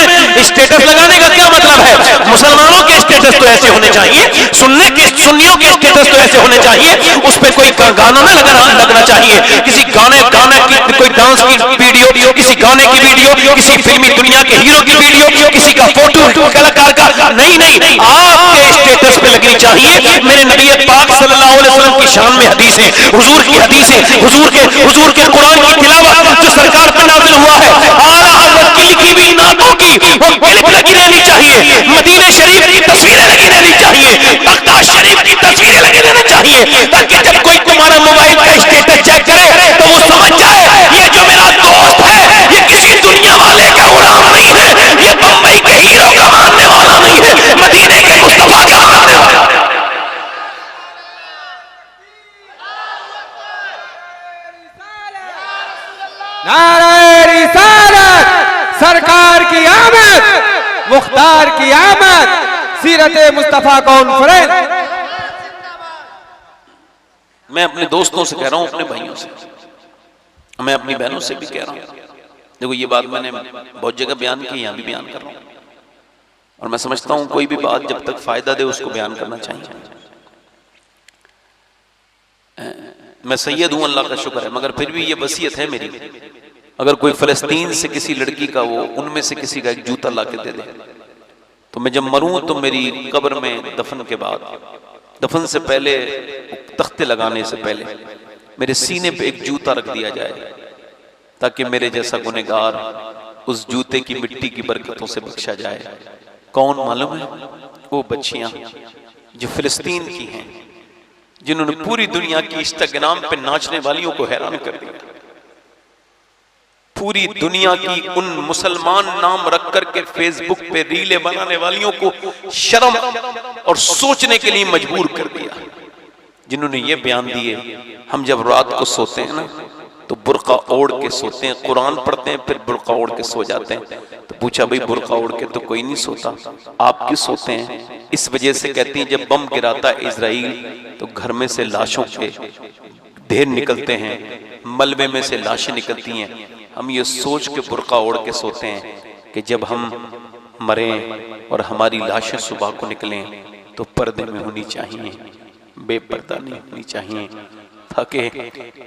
स्टेटस लगाने का क्या मतलब है? मुसलमानों के स्टेटस तो ऐसे होने चाहिए, सुन्नियों के स्टेटस तो ऐसे होने चाहिए, उस पर कोई गाना ना लगना चाहिए, किसी गाने की कोई डांस की वीडियो, किसी गाने की वीडियो, किसी फिल्मी दुनिया के हीरो की वीडियो, किसी का फोटो कलाकार का नहीं, आपके स्टेटस पे लगनी चाहिए। मेरे नबी पाक सल्लल्लाहु अलैहि वसल्लम की शान में हदीस है, हुजूर की हदीस है, हुजूर के कुरान की तिलावत जो सरकार पर नाज़िल हुआ है, आला हज़रत की लिखी हुई नातों की वो क्लिप लगी रहनी चाहिए, मदीना शरीफ की तस्वीरें लगी रहनी चाहिए, बगदाद शरीफ की तस्वीरें लगी रहनी चाहिए, ताकि जब कोई तुम्हारा मोबाइल का स्टेटस चेक करे तो वो समझ जाए ये जो मेरा दोस्त है ये किसी दुनिया वाले का गुलाम नहीं है, ये बम्बई के हीरो का मानने वाला नहीं है, मदीने के मुस्तफा का मानने वाला है। नारे रिसालत, सरकार की आमद, मुख्तार की आमद, सीरत मुस्तफा कॉन्फ्रेंस। मैं अपने दोस्तों से कह रहा हूं, अपने भाइयों से, मैं अपनी बहनों से भी कह रहा हूं, देखो ये बात मैंने बहुत जगह बयान की, यहां भी बयान कर रहा हूं, और मैं समझता हूं कोई भी बात जब तक फायदा दे उसको बयान करना चाहिए। मैं सैयद हूं, अल्लाह का शुक्र है, मगर फिर भी ये वसीयत है मेरी, अगर कोई फलस्तीन से किसी लड़की का वो उनमें से किसी का एक जूता ला के दे दे, तो मैं जब मरूं तो मेरी कब्र में दफन के बाद, दफन से पहले, तख्ते लगाने से पहले मेरे सीने पे एक जूता रख दिया जाए, ताकि मेरे जैसा गुनहगार उस जूते की मिट्टी की बरकतों से बख्शा जाए। कौन मालूम है? वो बच्चियां जो फिलिस्तीन की हैं, जिन्होंने पूरी दुनिया की इंस्टाग्राम पे नाचने वालियों को हैरान कर दिया, पूरी दुनिया की उन मुसलमान नाम रख करके फेसबुक पे रीलें बनाने वालियों को शर्म और सोचने के लिए मजबूर कर दिया, जिन्होंने ये बयान दिए हम जब रात को सोते हैं ना तो बुर्का ओढ़ के सोते हैं, कुरान पढ़ते हैं, फिर बुर्का ओढ़ के सो जाते हैं। तो पूछा भाई बुर्का ओढ़ के तो कोई नहीं सोता, आप क्यों सोते हैं? इस वजह से कहती हैं जब बम गिराता है इजराइल तो घर में से लाशों के ढेर निकलते हैं, मलबे में से लाशें निकलती हैं। हम ये सोच के बुर्का ओढ़ के सोते हैं कि जब हम मरें और हमारी लाशें सुबह को निकलें तो पर्दे में होनी चाहिए, बेपर्दा नहीं होनी चाहिए, ताकि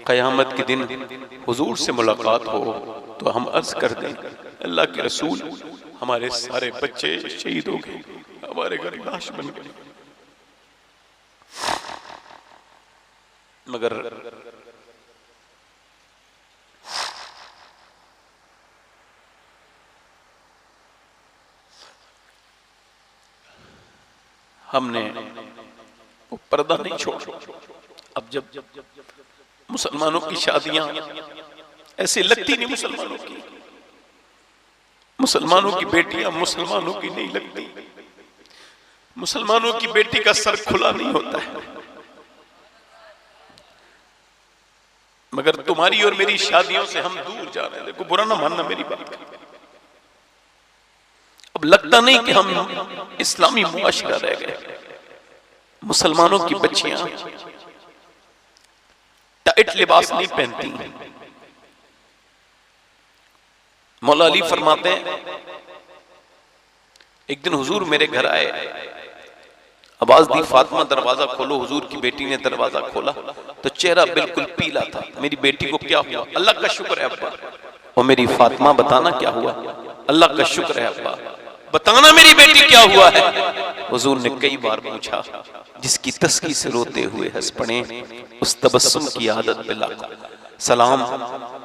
क़यामत के दिन हुजूर से मुलाकात हो तो हम अर्ज कर दें अल्लाह के रसूल हमारे सारे बच्चे शहीद हो गए, हमारे घर लाश बन गए। मगर हमने वो पर्दा नहीं छोड़ा। अब जब मुसलमानों की शादियां ऐसे लगती नहीं, मुसलमानों की बेटियां मुसलमानों की नहीं लगती, मुसलमानों की बेटी का सर खुला नहीं होता है। मगर तुम्हारी और मेरी शादियों से हम दूर जा रहे हैं। देखो बुरा ना मानना मेरी बात का, अब लगता नहीं कि हम इस्लामी मुआशरा रह गए। मुसलमानों की बच्चियां टाइट लिबास नहीं पहनती। मौला अली फरमाते हैं एक दिन हुजूर मेरे घर आए, आवाज दी फातिमा दरवाजा खोलो। हुजूर की बेटी ने दरवाजा खोला तो चेहरा बिल्कुल पीला था। मेरी बेटी को क्या हुआ? अल्लाह का शुक्र है अब्बा। और मेरी फातिमा बताना क्या हुआ? अल्लाह का शुक्र है अब्बा, बताना मेरी बेटी क्या हुआ है? हुजूर ने कई बार पूछा, जिसकी तस्की से रोते हुए हंस पड़े उस तबस्सुम की आदत पे लाखों सलाम।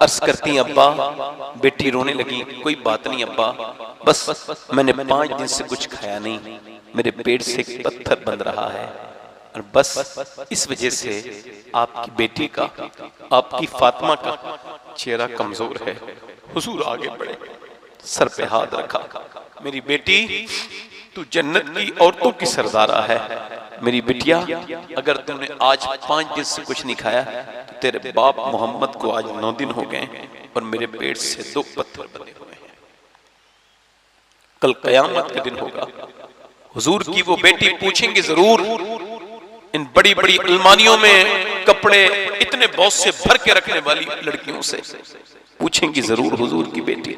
अर्ज करती अब्बा, बेटी रोने लगी, कोई बात नहीं अब्बा, बस मैंने 5 दिन से कुछ खाया नहीं, मेरे पेट से एक पत्थर बन रहा है और बस इस वजह से आपकी बेटी का, आपकी फातिमा का चेहरा कमजोर है। हुजूर आगे बढ़े, सर पे हाथ रखा, मेरी बेटी तू जन्नत की औरतों की सरदारा है। मेरी बिटिया अगर तूने आज 5 दिन से कुछ नहीं खाया तो तेरे बाप मोहम्मद को आज 9 दिन हो गए और मेरे पेट से 2 पत्थर बने हुए हैं। कल कयामत का दिन होगा, हुजूर की वो बेटी पूछेंगे जरूर, इन बड़ी बड़ी अलमारियों में कपड़े इतने बहुत से भर के रखने वाली लड़कियों से पूछेंगी जरूर हुजूर की बेटी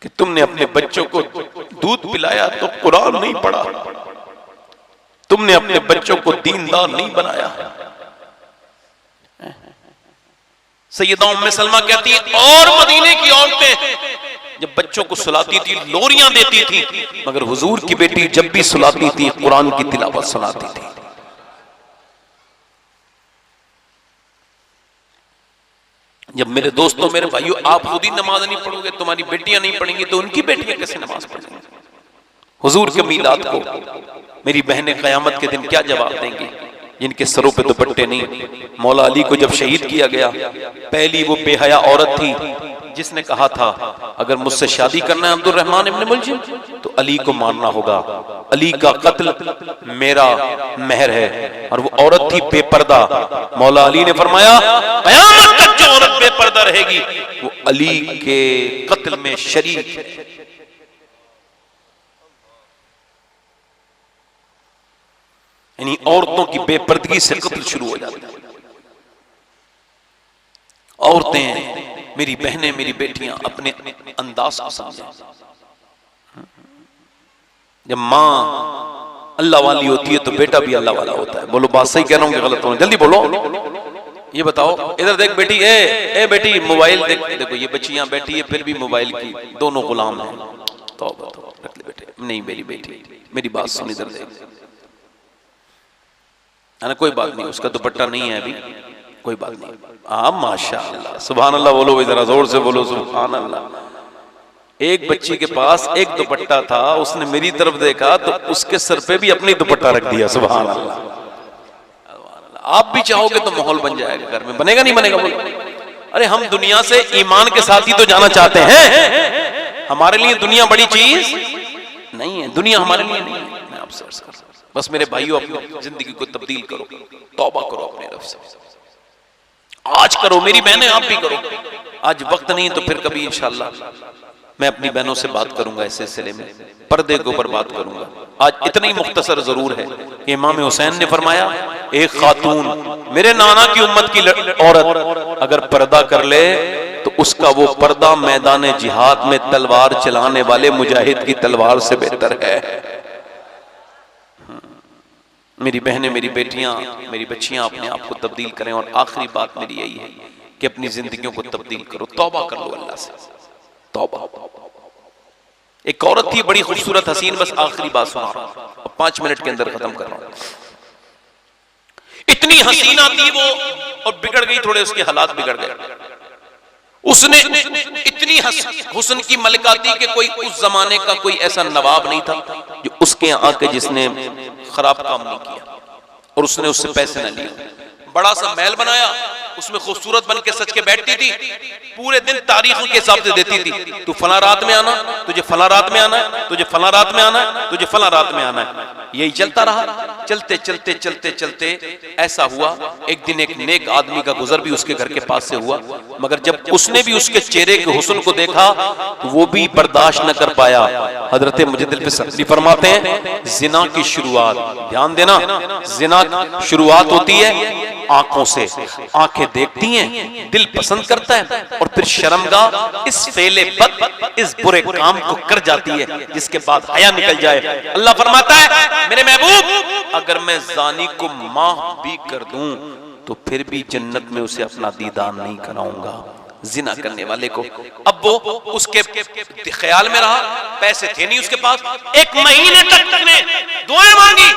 कि तुमने अपने बच्चों को दूध पिलाया तो कुरान नहीं पढ़ा, तुमने अपने बच्चों को दीनदार नहीं बनाया। सैयदा उम्मे सलमा कहती है और मदीने की औरतें जब बच्चों को सुलाती थी लोरियां देती थी, मगर हुजूर की बेटी जब भी सुलाती थी कुरान की तिलावत सुनाती थी। जब मेरे दोस्तों, मेरे भाइयों, आप खुद ही नमाज नहीं पढ़ोगे, तुम्हारी बेटियां नहीं पढ़ेंगी तो उनकी बेटियां कैसे नमाज पढ़ेंगी? हुजूर के मीलाद को मेरी बहनें कयामत के दिन क्या जवाब देंगी जिनके सरों पे दुपट्टे नहीं? मौला अली को जब शहीद किया गया, पहली वो बेहया औरत थी जिसने कहा था अगर मुझसे शादी करना है अब्दुल रहमान इब्न मुलजिम तो अली को मारना होगा, अली का कत्ल मेरा महर है। और वो औरत थी बेपर्दा। मौला अली ने फरमाया कयामत तक जो औरत बेपर्दा रहेगी वो अली के कत्ल में शरीक है। यानी औरतों की बेपर्दगी से कत्ल शुरू हो जाता है। औरतें, मेरी बहनें, मेरी बेटियां अपने अंदाज को समझें। जब माँ अल्लाह वाली होती है तो बेटा भी अल्लाह वाला होता है। बोलो बात सही कह रहा हूँ कि गलत हो? जल्दी बोलो, ये बताओ। इधर देख बेटी, ए बेटी मोबाइल देख। देखो ये बच्चियां बैठी है फिर भी मोबाइल की, दोनों गुलाम हैं। तौबा तौबा, रख ले बेटे। नहीं मेरी बेटी, मेरी बात सुन, इधर देख। कोई बात नहीं, उसका दुपट्टा नहीं है अभी, कोई बात नहीं। माशाअल्लाह, सुभान अल्लाह बोलो, जरा जोर से बोलो सुभान अल्लाह। एक बच्ची के पास एक दुपट्टा था, उसने मेरी तरफ देखा तो उसके सर पे भी अपनी दुपट्टा रख दिया। सुभान अल्लाह। आप भी चाहोगे तो माहौल बन जाएगा घर में, बनेगा नहीं बनेगा बोलो? अरे हम दुनिया से ईमान के साथ ही तो जाना चाहते हैं। हमारे लिए दुनिया बड़ी चीज नहीं है, दुनिया हमारे लिए नहीं है। मैं आपसे अर्ज कर रहा हूं, बस मेरे भाइयों अपनी जिंदगी को तब्दील करो, तौबा करो अपने रब से, आज करो। मेरी बहनें आप भी करो। आज वक्त नहीं तो फिर कभी इंशाअल्लाह मैं अपनी बहनों से बात करूंगा इस सिलसिले में, पर्दे के ऊपर बात करूंगा। आज इतना ही मुख्तसर जरूर है कि इमाम हुसैन ने फरमाया, एक खातून मेरे नाना की उम्मत की औरत अगर पर्दा कर ले तो उसका वो पर्दा मैदान जिहाद में तलवार चलाने वाले मुजाहिद की तलवार से बेहतर है। मेरी बहनें, मेरी बेटियां, मेरी बच्चियां अपने आप को तब्दील करें। और आखिरी बात मेरी यही है कि अपनी जिंदगियों को तब्दील करो, तौबा कर लो अल्लाह से, तौबा। एक औरत थी बड़ी खूबसूरत हसीन, बस आखिरी बात सुना रहा हूं, 5 मिनट के अंदर खत्म कर रहा हूं। इतनी हसीना थी वो और बिगड़ गई, थोड़े उसके हालात बिगड़ गए। उसने इतनी हुस्न की मलिका थी कि कोई उस जमाने का कोई ऐसा नवाब नहीं था जो उसके यहाँ आके जिसने खराब काम नहीं किया और उसने उससे पैसे न लिए। बड़ा सा महल बनाया, उसमें खूबसूरत बन के सच के बैठती थी, पूरे दिन तारीखों के हिसाब से देती थी, तू फला रात में आना, तुझे फला रात में आना है, तुझे फला रात में आना है, तुझे फला रात में आना है। यही चलता रहा। चलते चलते चलते चलते ऐसा हुआ, एक दिन एक नेक आदमी का गुजर भी उसके घर के पास से हुआ, मगर जब उसने भी उसके चेहरे के हुस्न को देखा तो वो भी बर्दाश्त न कर पाया। हजरत मुजद्दिद फिसली फरमाते हैं, जिना की शुरुआत, ध्यान देना, जिना शुरुआत होती है आंखों से। आंखें देखती हैं, दिल पसंद करता है और फिर शर्मगाह इस फेले बद, इस बुरे काम को कर जाती है जिसके बाद हया निकल जाए। अल्लाह फरमाता है, मेरे महबूब अगर मैं जानी को माफ भी कर दूं तो फिर भी जन्नत में उसे अपना दीदार नहीं कराऊंगा। जिना करने वाले को अब वो उसके ख्याल में रहा, पैसे थे नहीं उसके पास, 1 महीने तक ने दुआएं मांगी,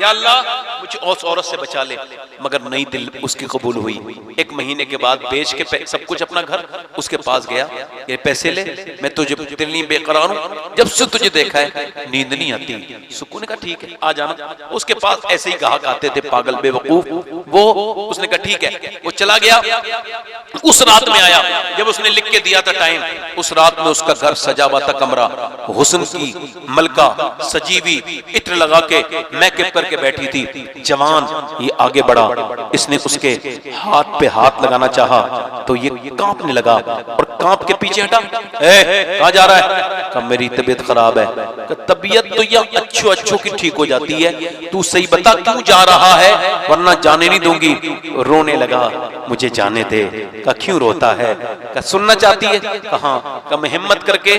या अल्लाह मुझे उस औरत से बचा ले, मगर नहीं दिल उसकी कबूल हुई। 1 महीने के बाद बेच के सब कुछ अपना घर उसके पास गया, ये पैसे ले, मैं तुझे दिल नहीं बेकरार हूं, जब से तुझे देखा है नींद नहीं आती। सुकून का ठीक है आ जाना। उसके पास ऐसे ही ग्राहक आते थे पागल बेवकूफ, वो उसने कहा ठीक है, वो चला गया। उस रात में आया जब उसने लिख के दिया था टाइम, उस रात में उसका घर सजा हुआ था, कमरा हुस्न की मलका सजी हुई, इत्र लगा के मेकअप करके बैठी थी, जवान। ये आगे बढ़ा, इसने उसके हाथ पे हाथ लगाना चाहा तो ये कांपने लगा और कांप के पीछे हटा। कहाँ जा रहा है? कहा मेरी तबीयत खराब है। तबीयत तो यह अच्छों की ठीक हो जाती है, तू सही बता क्यों जा रहा है, वरना जाने नहीं दूंगी। रोने लगा, मुझे जाने दे। कहा क्यों रोता है? कहा सुनना चाहती है? कहा मैं हिम्मत करके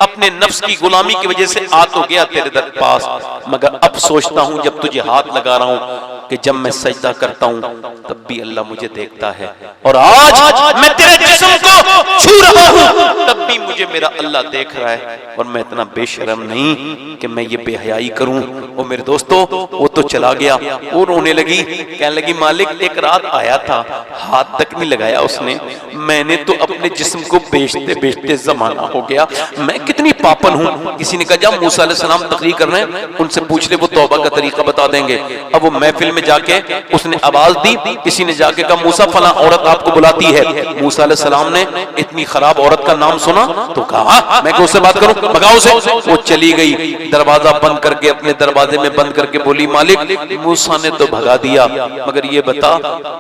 अपने नफ्स की गुलामी की वजह से आ तो गया तेरे दर पास, मगर अब सोचता हूं जब तुझे हाथ लगा रहा हूं कि जब मैं सजदा करता हूं तब भी अल्लाह मुझे देखता है, और आज मैं तेरे जिस्म को छू रहा हूं तब भी मुझे मेरा अल्लाह देख रहा है, और मैं इतना बेशर्म नहीं कि मैं ये बेहयाई करूं। और मेरे दोस्तों वो तो चला गया, वो रोने लगी, कहने लगी मालिक एक रात आया था, हाथ तक नहीं लगाया उसने, मैंने तो अपने जिस्म को बेचते बेचते जमाना हो गया, मैं कितनी पापन हूं। किसी ने कहा जब मूसा अलैहिस्सलाम तकरीर कर रहे हैं उनसे पूछ ले, वो तौबा का तरीका बता देंगे। अब वो महफिल में जाके उसने आवाज दी, किसी ने जाके कहा मूसा फला औरत आपको बुलाती है। मूसा अलैहिस्सलाम ने इतनी खराब औरत का नाम सुना तो कहा मैं उससे बात करूं, भगाओ उसे। वो चली गई, दरवाजा बंद करके अपने दरवाजे में बंद करके बोली मालिक मूसा ने तो भगा दिया, मगर ये बता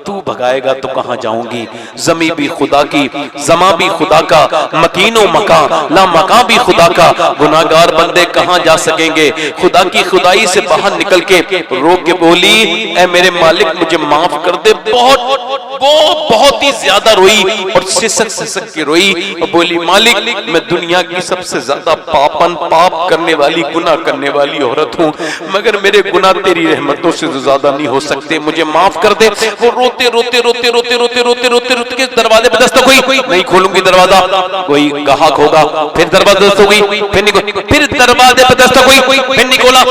तू भगाएगा तो कहां जाऊंगी? जमी भी खुदा की, जमा भी खुदा का, मकीनो मकान ला मकान भी खुदा का, गुनाहगार बंदे कहां जा सकेंगे? खुदा की खुदाई से बाहर निकल के रो के बोली ऐ मेरे मालिक मुझे माफ कर दे। बहुत ही ज्यादा रोई और सिसक सिसक के रोई और बोली मालिक मैं दुनिया की सबसे ज्यादा पाप करने वाली, गुनाह करने वाली औरत हूँ, मगर मेरे गुनाह तेरी रहमतों से ज्यादा नहीं हो सकते, मुझे माफ कर दे। वो रोते रोते रोते रोते रोते रोते रोते रोते के दरवाजे पे दस्तक हुई, नहीं खोलूंगी दरवाजा, कोई ग्राहक होगा। फिर दरवाजा दस्तक हुई, फिर दरवाजे पे दस्तक हुई, फिर नहीं खोला।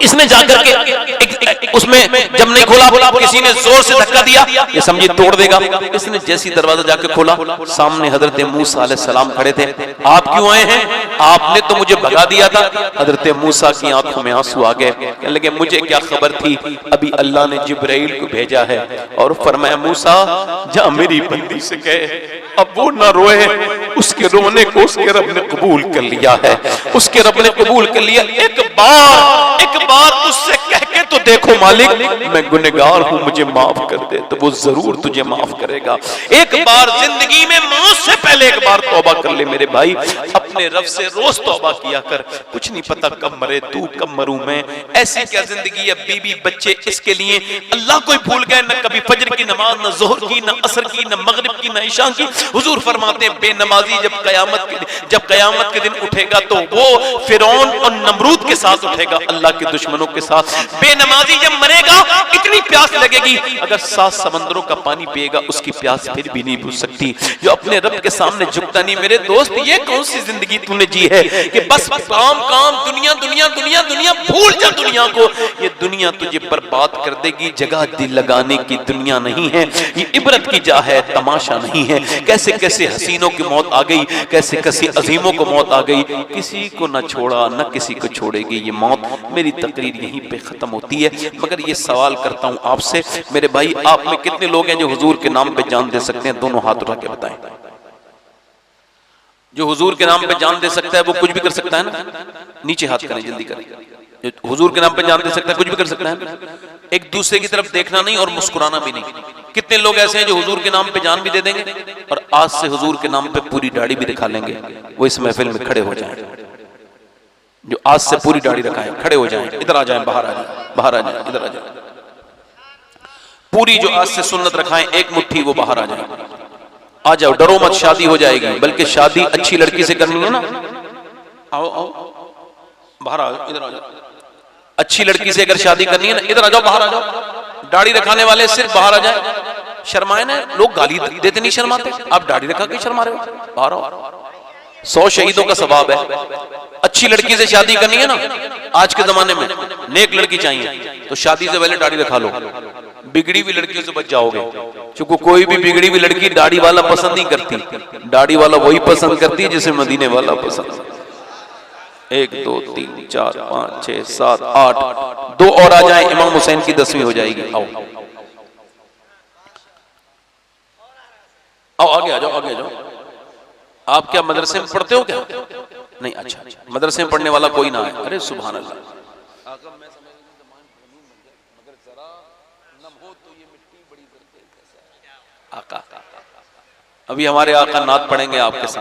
इसने जाकर के उसमें जब नहीं खोला, किसी ने जोर से धक्का दिया, ये समझिए तोड़ देगा। इसने जैसी दरवाजा जाके खोला, सामने हजरत मूसा अलैहिस्सलाम खड़े थे। आप क्यों आए हैं? आपने तो मुझे भगा दिया था। हजरत मूसा की आंखों में आंसू आ गए, कहने लगे मुझे क्या खबर थी, अभी अल्लाह ने जिब्राइल को भेजा है और फरमाया मूसा जा मेरी बंदी से कहे अब वो ना रोए, उसके रोने को उसके रब ने कबूल कर लिया है, उसके रब ने कबूल कर लिया। एक बार उससे कह के तो देखो मालिक मैं गुनहगार हूं, मुझे माफ कर दे, तो वो जरूर तुझे माफ करेगा। एक बार जिंदगी में मौत से पहले एक बार तौबा कर ले मेरे भाई, अपने रब से रोज तौबा किया कर। कुछ नहीं पता कब मरे तू, कब मरूं मैं। ऐसी क्या जिंदगी है, बीबी बच्चे, इसके लिए अल्लाह को भूल गए। न कभी फजर की नमाज, न जोहर की, न असर की, न मगरिब की, न ईशा की। हुजूर फरमाते हैं बेनमाजी जब कयामत के दिन उठेगा तो वो फिरौन और नमरूद के साथ उठेगा, अल्लाह के दुश्मनों के साथ। बेनमाजी जब मरेगा इतनी प्यास लगेगी, अगर 7 समंदरों का पानी पिएगा उसकी प्यास फिर भी नहीं बुझ सकती। जो अपने रब के सामने झुकता नहीं। मेरे दोस्त ये कौन सी जिंदगी तूने जी है कि बस काम काम, दुनिया दुनिया दुनिया दुनिया, भूल जा दुनिया को। ये दुनिया तुझे बर्बाद कर देगी। जगह दिल लगाने की दुनिया नहीं है, ये इबरत की जा है, तमाशा नहीं है। कैसे कैसे हसीनों की मौत आ गई, कैसे कैसे अजीमों को मौत आ गई, किसी को न छोड़ा न किसी को छोड़ेगी ये मौत। मेरी तकरीर यहीं पे खत्म होती है, मगर ये सवाल करता हूं आपसे मेरे भाई, आप में कितने लोग हैं जो हुजूर के नाम पे जान दे सकते हैं? दोनों हाथ उठा के बताएं। जो हुजूर के नाम पे जान दे सकता है वो कुछ भी कर सकता है ना? नीचे हाथ करें, जल्दी करें। जो हुजूर के नाम पे जान दे सकता है कुछ भी कर सकता है। एक दूसरे की तरफ देखना नहीं और मुस्कुराना भी नहीं। कितने लोग ऐसे हैं जो हुजूर के नाम पे जान भी दे देंगे और आज से हुजूर के नाम पे पूरी दाढ़ी भी दिखा लेंगे। वो इस महफिल में खड़े हो जाएं। जो आज से पूरी दाढ़ी रखाएं खड़े हो जाएं, इधर आ जाएं, बाहर आ जाएं, बाहर आ जाएं, इधर आ जाएं। पूरी जो आज से सुन्नत रखाएं एक मुट्ठी, वो बाहर आ जाएं। आ जाओ, डरो मत, शादी हो जाएगी। बल्कि शादी अच्छी लड़की से करनी है ना। आओ आओ, बाहर आओ, इधर आ जाओ। अच्छी लड़की से अगर शादी करनी है ना, इधर आ जाओ, बाहर आ जाओ। दाढ़ी रखाने वाले सिर्फ बाहर आ जाए। शर्माए ना, लोग गाली देते नहीं शर्माते, आप दाढ़ी रखा के शर्मा रहे हो? बाहर आओ। 100 शहीदों का सवाब है। अच्छी लड़की से शादी करनी है ना, आज के जमाने में नेक लड़की चाहिए, तो शादी से पहले दाढ़ी रखा लो। बिगड़ी हुई लड़कियों से बच जाओगे, क्योंकि कोई भी बिगड़ी हुई लड़की दाढ़ी वाला पसंद नहीं करती। दाढ़ी वाला वही पसंद करती है जिसे मदीने वाला पसंद। 1 2 3 4 5 6 7 8, 2 और आ जाए, इमाम हुसैन की 10वीं हो जाएगी। आओ आओ, आगे आ जाओ, आगे आ जाओ। आप क्या मदरसे में पढ़ते हो क्या? नहीं, अच्छा, मदरसे में पढ़ने वाला कोई ना है। अरे सुभान अल्लाह। आका, अभी हमारे आका नात पढ़ेंगे आपके सामने।